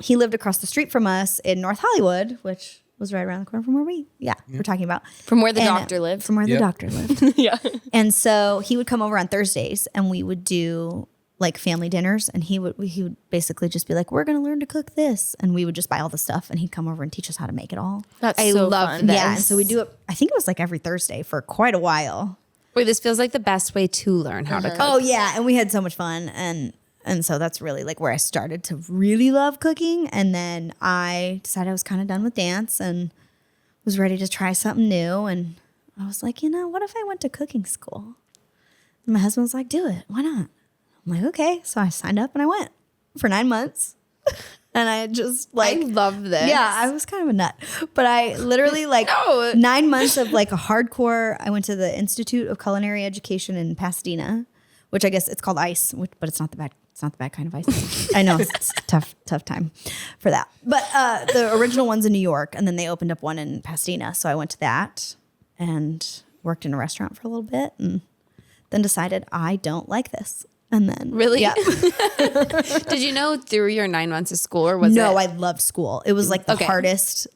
lived across the street from us in North Hollywood, which was right around the corner from where we're talking about. From where the doctor lived. From where the doctor lived. Yeah. And so he would come over on Thursdays, and we would do like family dinners, and he would basically just be like, we're going to learn to cook this. And we would just buy all the stuff, and he'd come over and teach us how to make it all. That's I so love fun. this. Yeah. And so we do it, I think it was like every Thursday for quite a while. Wait, this feels like the best way to learn how to cook. Oh yeah. And we had so much fun. And so that's really like where I started to really love cooking. And then I decided I was kind of done with dance and was ready to try something new. And I was like, what if I went to cooking school? And my husband was like, do it. Why not? I'm like, okay. So I signed up and I went for 9 months. And I just I love this. Yeah, I was kind of a nut. But I literally 9 months of like a hardcore, I went to the Institute of Culinary Education in Pasadena, which I guess it's called ICE, but it's not the bad kind of ice. I know it's a tough time for that. But the original one's in New York, and then they opened up one in Pasadena. So I went to that and worked in a restaurant for a little bit, and then decided I don't like this. And then Really? yeah. Did you know through your 9 months of school, or was No, it? I loved school. It was like the hardest.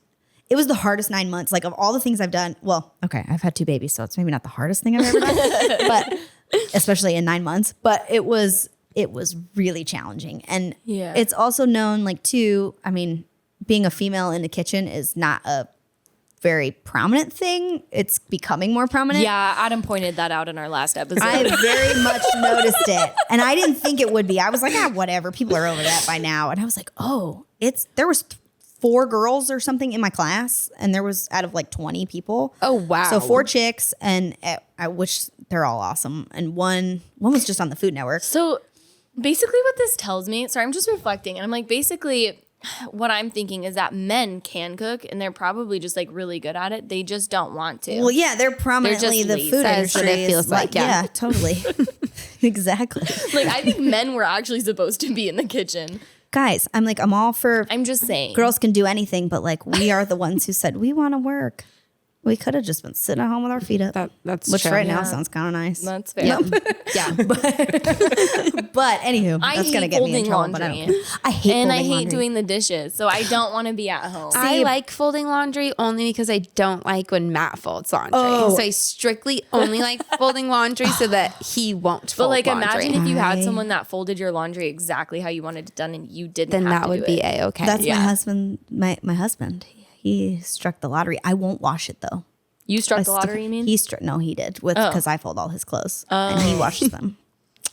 It was the hardest 9 months. Like of all the things I've done. Well, okay, I've had 2 babies, so it's maybe not the hardest thing I've ever done, but especially in 9 months. But it was really challenging, and it's also known too. I mean, being a female in the kitchen is not a very prominent thing. It's becoming more prominent. Yeah, Adam pointed that out in our last episode. I very much noticed it. And I didn't think it would be. I was like, whatever. People are over that by now. And I was like, there was 4 girls or something in my class. And there was out of 20 people. Oh, wow. So 4 chicks, and which they're all awesome. And one was just on the Food Network. So basically what this tells me, sorry, I'm just reflecting. And I'm like, basically what I'm thinking is that men can cook, and they're probably just really good at it. They just don't want to. Well, yeah, they're prominently just the lazy. food That's industry. what it feels like, yeah. Yeah, totally. Exactly. I think men were actually supposed to be in the kitchen. Guys, I'm all for I'm just saying. girls can do anything, but we are the ones who said we want to work. We could have just been sitting at home with our feet up. That's which true. right now sounds kind of nice. That's fair. Yeah. But anywho, I that's hate gonna get me in folding trouble. But laundry. I hate And I folding hate laundry. doing the dishes, so I don't want to be at home. I like folding laundry only because I don't like when Matt folds laundry. So I strictly only like folding laundry so that he won't fold But laundry. imagine if you had someone that folded your laundry exactly how you wanted it done, and you didn't. then have that to would do be it. A-okay. That's my husband. My husband. He struck the lottery. I won't wash it though. You struck the lottery, you mean? No, he did because I fold all his clothes and he washes them.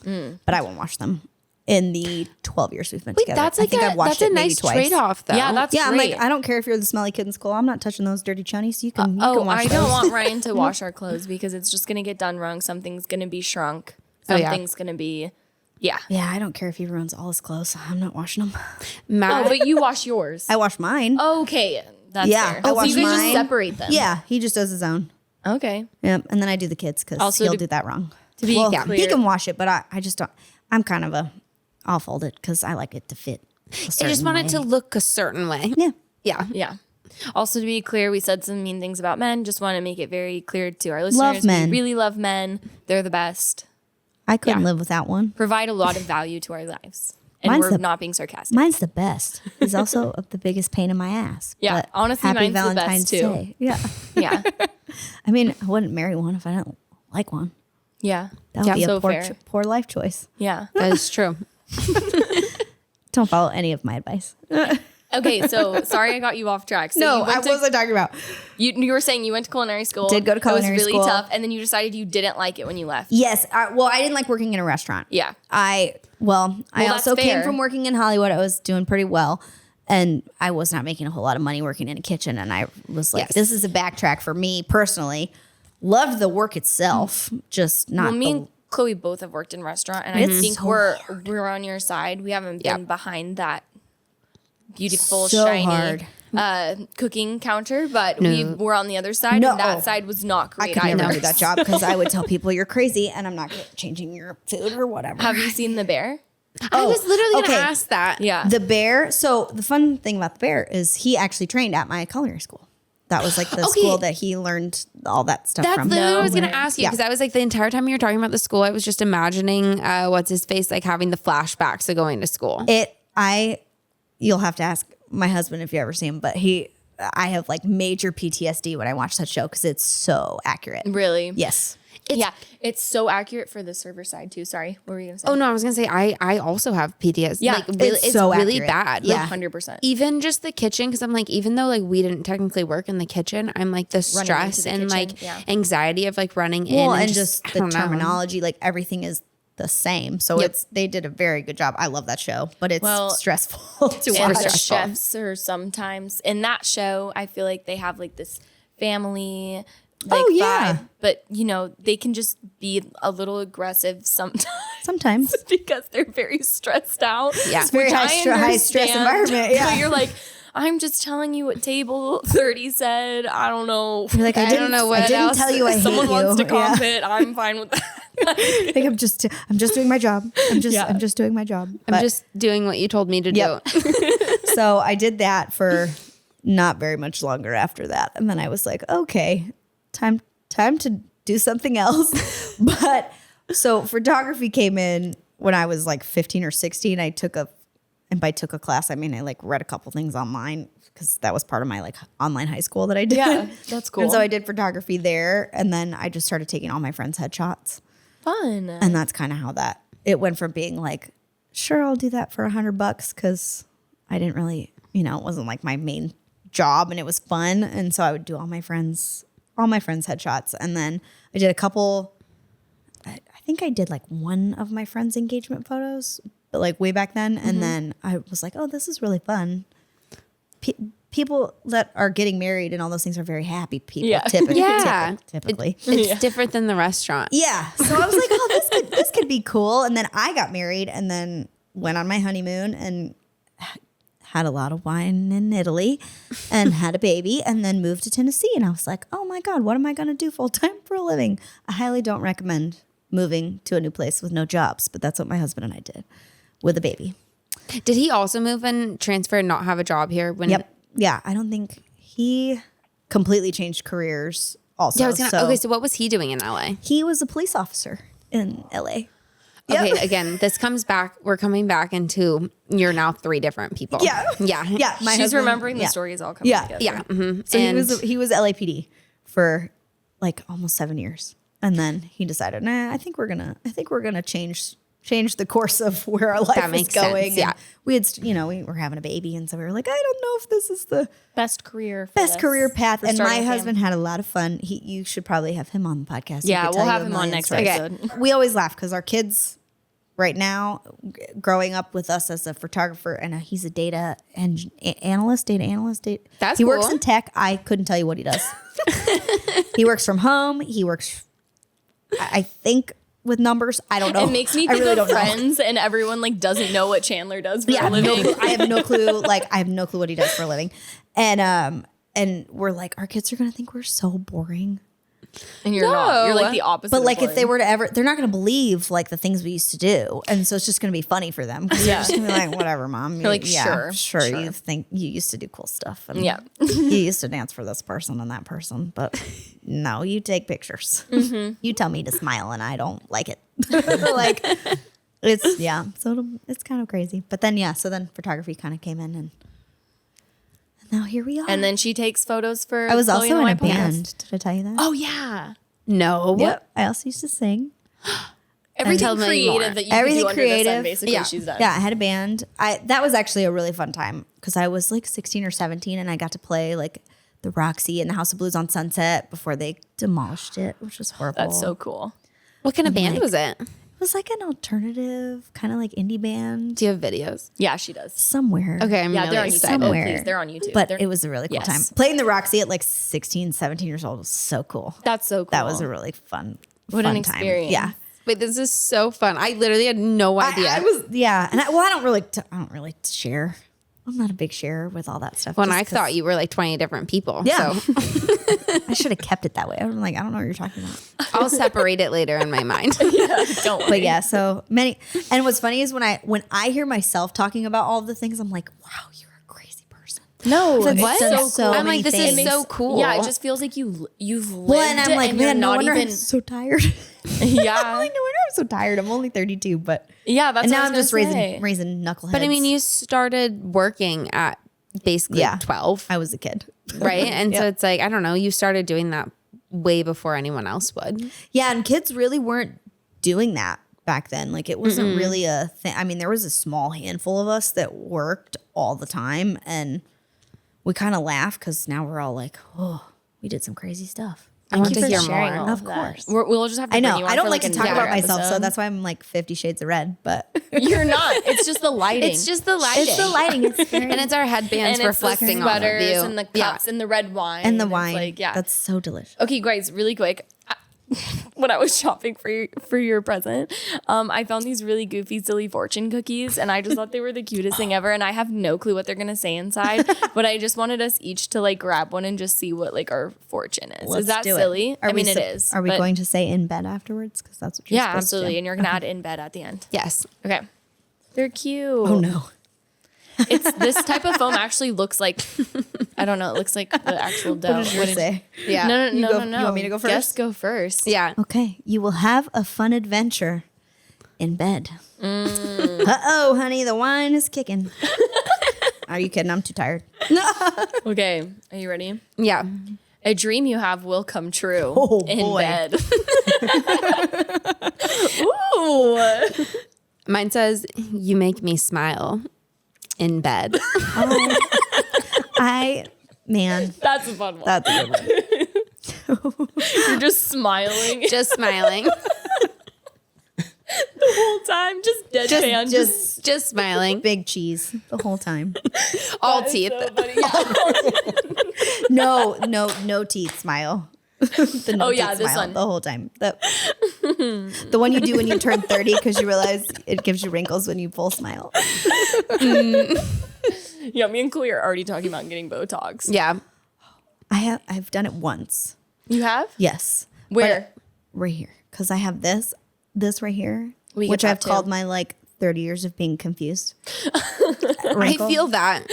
But I won't wash them. In the 12 years we've been together, that's I think I've washed that's a it maybe nice twice. trade-off, though. Yeah, that's Yeah, I'm great. I don't care if you're the smelly kid in school. I'm not touching those dirty chunnies. You can I wash don't those. want Ryan to wash our clothes because it's just gonna get done wrong. Something's gonna be shrunk. Oh, yeah. Something's gonna be, yeah. Yeah, I don't care if he ruins all his clothes. I'm not washing them. Matt, Oh, but you wash yours. I wash mine. Okay, that's Yeah, fair. I So wash you guys mine. just separate them. Yeah, he just does his own. Okay. Yep, and then I do the kids because Also he'll to- do that wrong. To be He clear, can wash it, but I just don't. I'm kind of I'll fold it because I like it to fit. I just want it to look a certain way. Yeah. Yeah. yeah. Also, to be clear, we said some mean things about men. Just want to make it very clear to our listeners. men. We really love men. They're the best. I couldn't Yeah. live without one. Provide a lot of value to our lives. And Mine's we're the- not being sarcastic. Mine's the best. He's also the biggest pain in my ass. Yeah, But honestly, happy mine's the Valentine's best, too. Day. Yeah. Yeah. I mean, I wouldn't marry one if I didn't like one. Yeah. That would be So a poor, fair. poor life choice. Yeah. That is true. Don't follow any of my advice. Okay, so sorry I got you off track. So No, you I went to, wasn't talking about. you were saying you went to culinary school. Did go to culinary It was really school. tough, and then you decided you didn't like it when you left. Yes. Well, I didn't like working in a restaurant. Yeah. I that's also came fair. from working in Hollywood. I was doing pretty well. And I was not making a whole lot of money working in a kitchen. And I was like, Yes. this is a backtrack for me personally. Loved the work itself, just not Well, me the and Chloe both have worked in restaurant, and I It's think so we're on your side. We haven't been behind that beautiful, So shiny hard. cooking counter, but No. we were on the other side, No. and that side was not I great could never either. do that job because I would tell people you're crazy and I'm not changing your food or whatever. Have you seen The Bear? I was literally okay. going to ask that. Yeah. The Bear. So the fun thing about the Bear is he actually trained at my culinary school. That was like the Okay. school that he learned all that stuff That's from. literally what I was going way. to ask you Yeah. because I was like the entire time you were talking about the school, I was just imagining what's his face like having the flashbacks of going to school. You'll have to ask my husband if you ever see him, but I have like major PTSD when I watch that show because it's so accurate. Really? Yes. It's so accurate for the server side too. Sorry, what were you gonna say? Oh no, I was gonna say I also have PTSD. Yeah, like really, it's so really accurate. bad. Yeah. 100%. Even just the kitchen, because I'm like, even though like we didn't technically work in the kitchen, I'm like the Running stress into the and kitchen, like yeah. anxiety of like running in. Well, and just I the don't know. terminology, like everything is the same. So Yep. they did a very good job. I love that show, but it's Well, stressful to And watch. the stressful. chefs are sometimes in that show. I feel like they have like this family. Like, Oh, yeah. vibe, but you know they can just be a little aggressive sometimes Sometimes. because they're very stressed out. Yeah. It's very which high, I high stress understand. environment. Yeah. But you're like, I'm just telling you what table 30 said. I don't know. You're like, I don't know what I didn't else. tell you I hate Someone you. wants to Yeah. comp it. I'm fine with that. I think I'm just doing my job. I'm Yeah. just doing my job. I'm just doing what you told me to Yep. do. So I did that for not very much longer after that. And then I was like, okay, time to do something else. But so photography came in when I was like 15 or 16. And by took a class, I mean, I like read a couple things online because that was part of my like online high school that I did. Yeah, that's cool. And so I did photography there. And then I just started taking all my friends' headshots. Fun. And that's kind of how it went from being like, sure, I'll do that for $100 because I didn't really, it wasn't like my main job and it was fun. And so I would do all my friends' headshots. And then I did a couple, I think I did like one of my friends' engagement photos, but like way back then. And then I was like, oh, this is really fun. People that are getting married and all those things are very happy people. Yeah. Typically. It's different than the restaurant. Yeah. So I was like, oh, this could be cool. And then I got married and then went on my honeymoon and had a lot of wine in Italy and had a baby and then moved to Tennessee. And I was like, oh my God, what am I going to do full time for a living? I highly don't recommend moving to a new place with no jobs, but that's what my husband and I did with a baby. Did he also move and transfer and not have a job here? When Yep. Yeah. I don't think he completely changed careers also. Yeah, I was gonna, okay, so what was he doing in LA? he was a police officer in LA. Okay, again, this comes back. We're coming back into you're now 3 different people. Yeah. Yeah. Yeah. My She's husband- remembering the yeah. stories all coming Yeah. together. Yeah. Mm-hmm. So And he was LAPD for like almost 7 years, and then he decided, nah, I think we're gonna change the course of where our life That is makes going. sense, yeah. And we had, we were having a baby, and so we were like, I don't know if this is the Best career. For best this, career path. for And my starting a husband had a lot of fun. You should probably have him on the podcast. He Yeah, could we'll tell have you a him on million next stories. episode. We always laugh because our kids right now, growing up with us as a photographer, and he's a data analyst. That's he works cool. in tech. I couldn't tell you what he does. He works from home. He works, I think, with numbers. I don't know. It makes me I think really of don't know. Friends, and everyone like doesn't know what Chandler does for Yeah, a living. I have no clue. Like, I have no clue what he does for a living. And we're like, our kids are gonna think we're so boring. And you're not. You're like the opposite. But of like, if they boring. were to they're not gonna believe like the things we used to do, and so it's just gonna be funny for them. Because they're Yeah. just gonna be like, whatever, mom. You're like, yeah, sure. You think you used to do cool stuff, and Yeah. you used to dance for this person and that person, but no, you take pictures. You tell me to smile, and I don't like it. Like, it's so it's kind of crazy. But then so then photography kind of came in, and now here we are. And then she takes photos for. I was Chloe also and in a Wine podcast. band. Did I tell you that? Oh yeah. no. Yep. I also used to sing. Everything Tell me creative more. that you Everything could do under the sun, creative. basically, Yeah. she's done. Yeah, I had a band. That was actually a really fun time because I was like 16 or 17 and I got to play like the Roxy and the House of Blues on Sunset before they demolished it, which was horrible. That's so cool. What kind of band was it? It was like an alternative kind of like indie band Do you have videos? Yeah, she does. somewhere. Okay, I'm Yeah, really they're on YouTube. excited. Oh, Somewhere. please, they're on YouTube. But They're- it was a really cool Yes. time. Playing the Roxy at like 16, 17 years old was so cool. That's so cool. That was a really fun What fun an time. experience. Yeah. Wait, this is so fun. I literally had no idea. I was and I don't really share. I'm not a big sharer with all that stuff. when just I 'cause thought you were like 20 different people. Yeah. So I should have kept it that way. I'm like, I don't know what you're talking about. I'll separate it later in my mind. Don't worry. But yeah, so many. And what's funny is when I hear myself talking about all of the things, I'm like, wow, you're a crazy person. No, I've it's done so cool. I'm like, this things. is so cool. Yeah, it just feels like you've lived. Well, and I'm like, and you're man, no not wonder even. I'm so tired. Yeah, I'm like, no wonder I'm so tired. I'm only 32, but yeah. That's and what now I I'm was just gonna say. raising knuckleheads. But I mean, you started working at basically Yeah. 12, I was a kid. right? And so it's like, I don't know, you started doing that way before anyone else would. Yeah, and kids really weren't doing that back then. Like it wasn't really a thing. I mean, there was a small handful of us that worked all the time, and we kind of laugh because now we're all like, oh, we did some crazy stuff. I want Thank you to for hear sharing more. all Of that. course. We'll just have to I bring know. you on I don't for, like to talk another about myself, so episode. that's why I'm like 50 Shades of Red. But You're not. It's just the lighting. It's just the lighting. it's the lighting. It's very, And it's our headbands and it's reflecting the off of sweaters you. and the Yeah. cups and the red wine and the It's wine. Like, yeah. That's so delicious. Okay, guys, really quick. When I was shopping for your present, I found these really goofy, silly fortune cookies, and I just thought they were the cutest thing ever. And I have no clue what they're gonna say inside, but I just wanted us each to like grab one and just see what like our fortune is. Let's Is that do it. silly? Are I mean, we it is. Are we but- going to say in bed afterwards? Because that's what you're Yeah, supposed absolutely. to And you're gonna add in bed at the end. Yes. Okay. They're cute. Oh no. It's this type of foam actually looks like I don't know. It looks like the actual dough. What does yours say? Yeah. No, You no, go- no, no. you want me to go Guess first? go first. Yeah. Okay, you will have a fun adventure in bed. Uh-oh, honey, the wine is kicking. Are you kidding? I'm too tired. Okay. Are you ready? Yeah. A dream you have will come true Oh, in boy. bed. Ooh. Mine says, you make me smile in bed. Man, That's a fun one. that's a good one. You're just smiling Just smiling. the whole time. Just deadpan. Just smiling. Big cheese the whole time. All That is teeth. so funny. Yeah. No teeth smile. The no Oh, yeah, teeth this smile one. the whole time. The one you do when you turn 30 because you realize it gives you wrinkles when you full smile. Yeah, me and Chloe are already talking about getting Botox. Yeah. I've done it once. You have? Yes. Where? But right here. Because I have this right here, We get which that I've too. called my like 30 years of being confused. I feel that.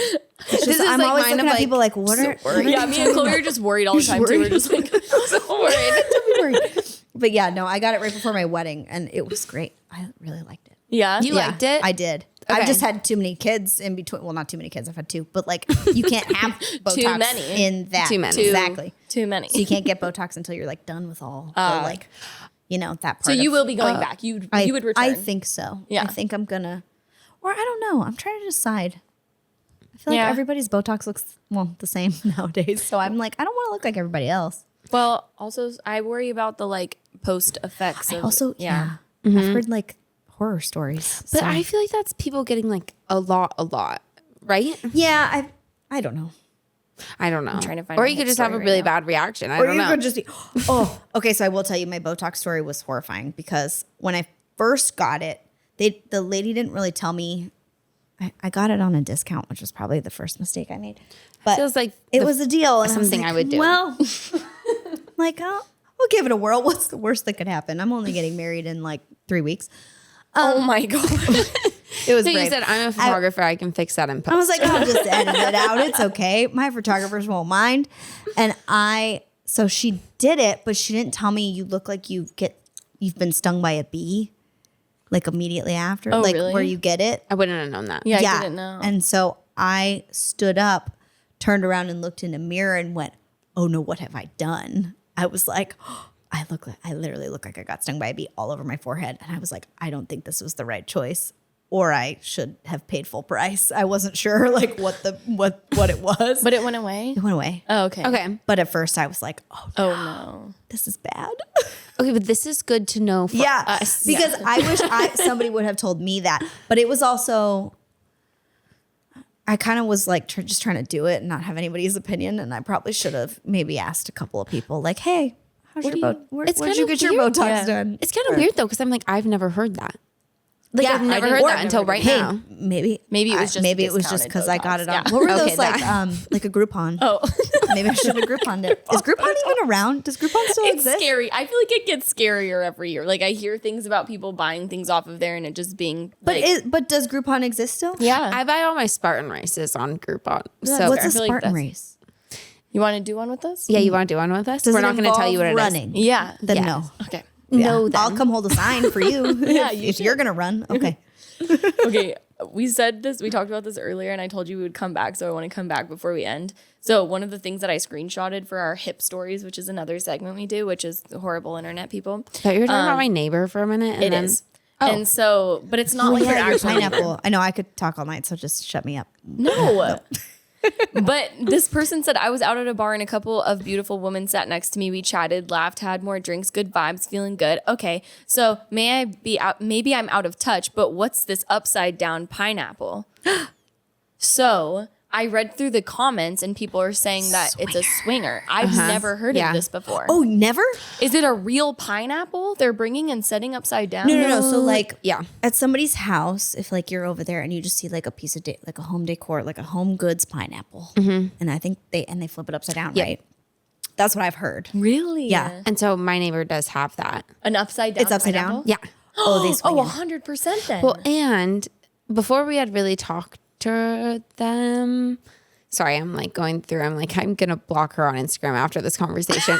This is I'm like always mine looking of at like, people like, what are Yeah, me and Chloe are just worried all the time too. We're just like so worried. worried? But yeah, no, I got it right before my wedding and it was great. I really liked it. Yeah. You Yeah, liked it? I did. Okay. I've just had too many kids in between. Well, not too many kids. I've had two, but like you can't have Botox many. in that. Too many. Exactly. Too many. So you can't get Botox until you're like done with all the like, that part. So you of- will be going back. You would return. I think so. Yeah. I think I'm gonna, or I don't know. I'm trying to decide. I feel like Yeah. everybody's Botox looks the same nowadays. So I'm like, I don't want to look like everybody else. Well, also I worry about the like post effects. Of, Also, yeah. I've heard like horror stories. But so- I feel like that's people getting like a lot, right? yeah, I don't know. I don't know. trying to find or my you could whole just have a story really right now. bad reaction. I Or don't you know. could just be, okay. So I will tell you, my Botox story was horrifying because when I first got it, the lady didn't really tell me. I got it on a discount, which was probably the first mistake I made. But Feels like it the- was a deal. And something I would do. Well, like, I'll give it a whirl. What's the worst that could happen? I'm only getting married in like 3 weeks. Oh my god. It was So you brave. said, I'm a photographer. I can fix that in post. I was like, I'll just edit it out. It's okay. My photographers won't mind. And so she did it, but she didn't tell me you look like you've been stung by a bee, like immediately after, Oh, like really? where you get it. I wouldn't have known that. Yeah, I didn't know. And so I stood up, turned around and looked in a mirror and went, oh no, what have I done? I was like, I literally look like I got stung by a bee all over my forehead. And I was like, I don't think this was the right choice. Or I should have paid full price. I wasn't sure like what it was. But it went away? It went away. Oh, okay. Okay. But at first I was like, oh no, Oh, no. this is bad. Okay, but this is good to know for us. Because I wish somebody would have told me that. But it was also, I kind of was like just trying to do it and not have anybody's opinion. And I probably should have maybe asked a couple of people like, hey, how's your boat? Where'd you kinda get your weird. Botox done? It's kind of weird though, because I'm like, I've never heard that. Like Yeah, I've I never didn't- heard or that until right Hey, now. maybe Maybe it was just maybe it was just discounted because I got it Botox. on. Yeah. What were Okay, those like a Groupon? Oh. Maybe I should have Grouponed it. Is Groupon even around? Does Groupon still It's exist? scary. I feel like it gets scarier every year. Like I hear things about people buying things off of there and it just being like, But does Groupon exist still? yeah. I buy all my Spartan races on Groupon. What's So a I feel like Spartan that's- race? You want to do one with us? yeah, you want to do one with us? Does We're it not going to tell you what involve it is. running? Yeah. Then Yeah. no. Okay. No, I'll then. come hold a sign for you. Yeah, if you're gonna run. Okay. Okay, we said this, we talked about this earlier, and I told you we would come back, so I want to come back before we end. So one of the things that I screenshotted for our hip stories, which is another segment we do, which is the horrible internet people. But you were talking about my neighbor for a minute. And It then, is. And so, but it's not like Yeah, your your actual pineapple. I know I could talk all night, so just shut me up. No. But this person said, I was out at a bar and a couple of beautiful women sat next to me. We chatted, laughed, had more drinks, good vibes, feeling good. Okay, so may I be out? Maybe I'm out of touch, but what's this upside down pineapple? So I read through the comments and people are saying that it's a swinger. I've never heard Yeah. of this before. Oh, never? Is it a real pineapple they're bringing and setting upside down? No. So like, yeah. at somebody's house, if like you're over there and you just see like a piece of like a home decor, like a home goods pineapple, and I think they flip it upside down, Yeah. right? That's what I've heard. Really? Yeah. And so my neighbor does have that. An upside down It's upside pineapple? down? Yeah. Oh, they swing Oh, it. 100% then. Well, and before we had really talked to them, sorry, I'm like going through, I'm going to block her on Instagram after this conversation.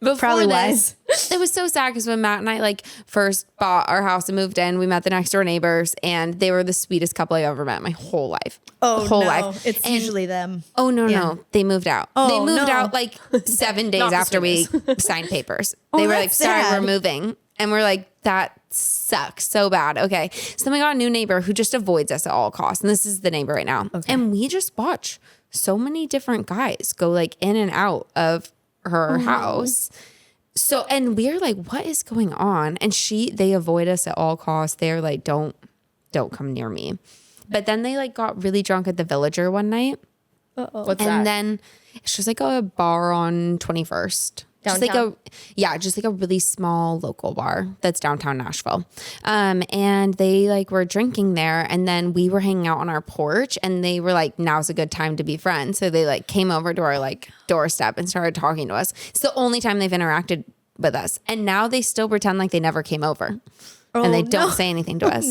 But Probably before wise. It was so sad because when Matt and I like first bought our house and moved in, we met the next door neighbors and they were the sweetest couple I've ever met in my whole life. Oh, whole no. life. It's And- usually them. Oh no, Yeah. no. They moved out. Oh, they moved no. out like 7 days Not the after we signed papers. They were like, that's sorry, sad. we're moving. And we're like, that sucks so bad. Okay. So then we got a new neighbor who just avoids us at all costs. And this is the neighbor right now. And we just watch so many different guys go like in and out of her house. So, and we're like, what is going on? And they avoid us at all costs. They're like, don't come near me. But then they like got really drunk at the Villager one night. What's And that? then it's just like a bar on 21st. Just like Downtown? just like a really small local bar that's downtown Nashville. And they like were drinking there and then we were hanging out on our porch and they were like, now's a good time to be friends. So they like came over to our like doorstep and started talking to us. It's the only time they've interacted with us. And now they still pretend like they never came over. And they don't say anything to us.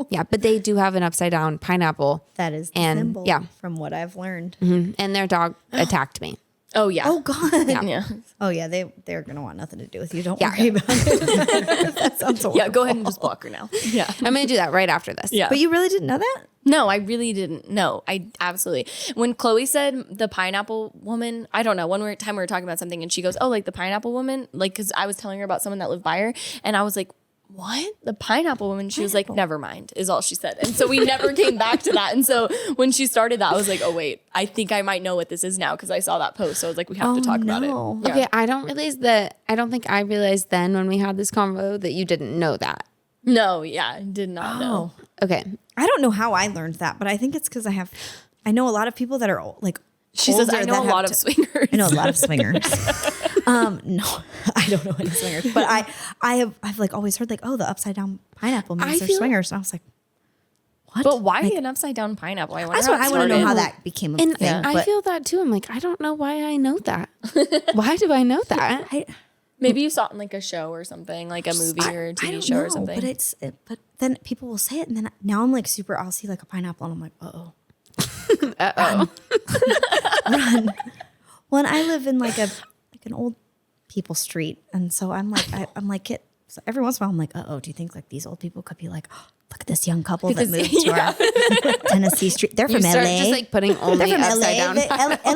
Yeah, but they do have an upside down pineapple. That is the And, symbol yeah. from what I've learned. And their dog attacked me. Oh, yeah. Oh God. Yeah. Oh yeah, they're gonna want nothing to do with you. Don't Yeah. worry about it. That sounds horrible. Yeah, go ahead and just block her now. Yeah. I'm going to do that right after this. Yeah. But you really didn't know that? No, I really didn't. No, I absolutely. When Chloe said the pineapple woman, I don't know. Time we were talking about something and she goes, oh, like the pineapple woman? Like, because I was telling her about someone that lived by her. And I was like, what? The pineapple woman? She was like, never mind, is all she said. And so we never came back to that. And so when she started that, I was like, oh, wait, I think I might know what this is now because I saw that post. So I was like, we have to talk about it. no. Yeah. Okay, I don't think I realized then when we had this convo that you didn't know that. No, yeah, I did not know. Okay. I don't know how I learned that, but I think it's because I know a lot of people that are like. She says, I older know that a have lot of swingers. I know a lot of swingers. No, I don't know any swingers, but I've like always heard like, oh, the upside down pineapple means they're swingers, and I was like, what? But why an upside down pineapple? I wonder That's how what it I want to know started. how that became a And thing. I but feel that too. I'm like, I don't know why I know that. Why do I know that? Maybe you saw it in like a show or something, like a movie or a I TV don't show know, or something. But then people will say it, and then now I'm like super. I'll see like a pineapple, and I'm like, run. Well, and I live in like an old people street, and so I'm like, I'm like, So every once in a while, I'm like, do you think like these old people could be like, oh, look at this young couple that moved to our Tennessee street. They're from Start LA. just like putting only They're from upside down.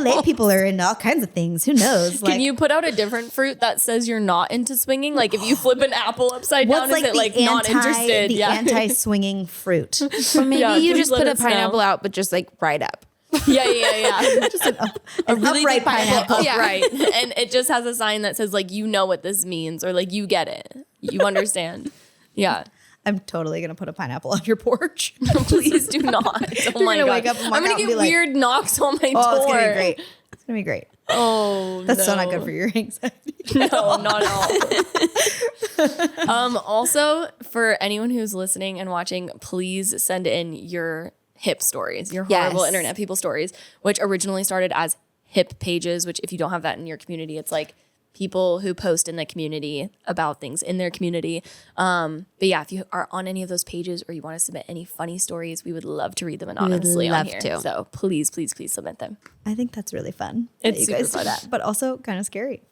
LA people are into all kinds of things. Who knows? Can you put out a different fruit that says you're not into swinging? Like if you flip an apple upside down, what's is it like not interested? The anti-swinging fruit. Or maybe you please just let put a us know. pineapple out, but just like right up. Yeah. Just a Really upright big pineapple pineapple. Yeah. upright, and it just has a sign that says like you know what this means or like you get it, you understand. Yeah. I'm totally gonna put a pineapple on your porch. Please do not. Oh my gonna god. wake up and walk I'm gonna out and get be like, weird knocks on my Oh, it's door. gonna be great. It's gonna be great. Oh, That's so not good for your anxiety. No, not at all. Also, for anyone who's listening and watching, please send in your hip stories, your horrible Yes. internet people stories, which originally started as hip pages, which if you don't have that in your community, it's like people who post in the community about things in their community. But yeah, if you are on any of those pages or you want to submit any funny stories, we would love to read them anonymously on love here. to. So please submit them. I think that's really fun. It's that you super guys do fun. that, but also kind of scary.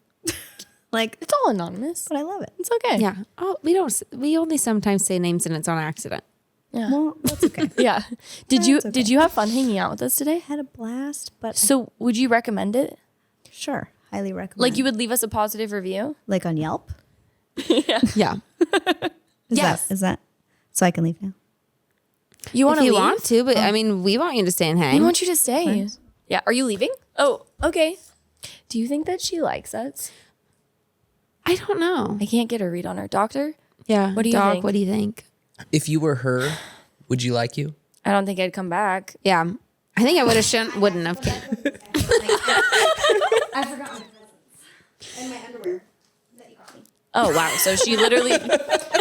Like, It's all anonymous. but I love it. It's okay. Yeah. Oh, we only sometimes say names and it's on accident. Well, that's okay. Yeah. Did okay. you have fun hanging out with us today? Had a blast, but So would you recommend it? sure, highly recommend. Like you would leave us a positive review? like on Yelp. Yeah. Yes. Is that so I can leave now? You want If to you leave? want to, but I mean, we want you to stay and hang. We want you to stay. Yeah. Are you leaving? Oh, okay. Do you think that she likes us? I don't know. I can't get a read on her. Doctor? Yeah. What do you Dog, think? what do you think? If you were her, would you like you? I don't think I'd come back. Yeah. I think I would have wouldn't have. I forgot my presents and my underwear that you got me. Oh, wow. So she literally,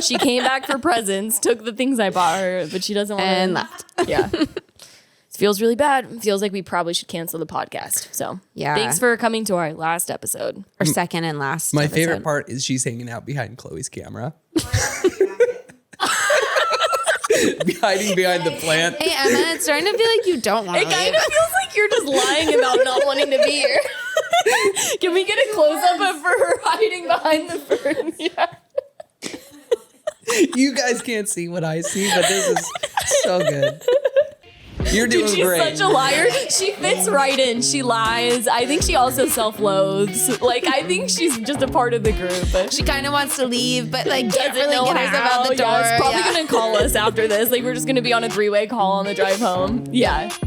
she came back for presents, took the things I bought her, but she doesn't want to. And left. Yeah. It feels really bad. It feels like we probably should cancel the podcast. So Yeah. thanks for coming to our last episode. Or second and last. My episode. favorite part is she's hanging out behind Chloe's camera. Hiding behind the plant. Hey, Emma, it's starting to feel like you don't want It to kind leave. of feels like you're just lying about not wanting to be here. Can we get a close up of her hiding behind the fern? Yeah. You guys can't see what I see, but this is so good. You're doing She's great. such a liar. She fits right in. She lies. I think she also self-loathes. Like, I think she's just a part of the group. She kind of wants to leave, but like can't doesn't really know get how. herself out the door. Yeah, she's probably Yeah. gonna call us after this. Like, we're just gonna be on a 3-way call on the drive home. Yeah.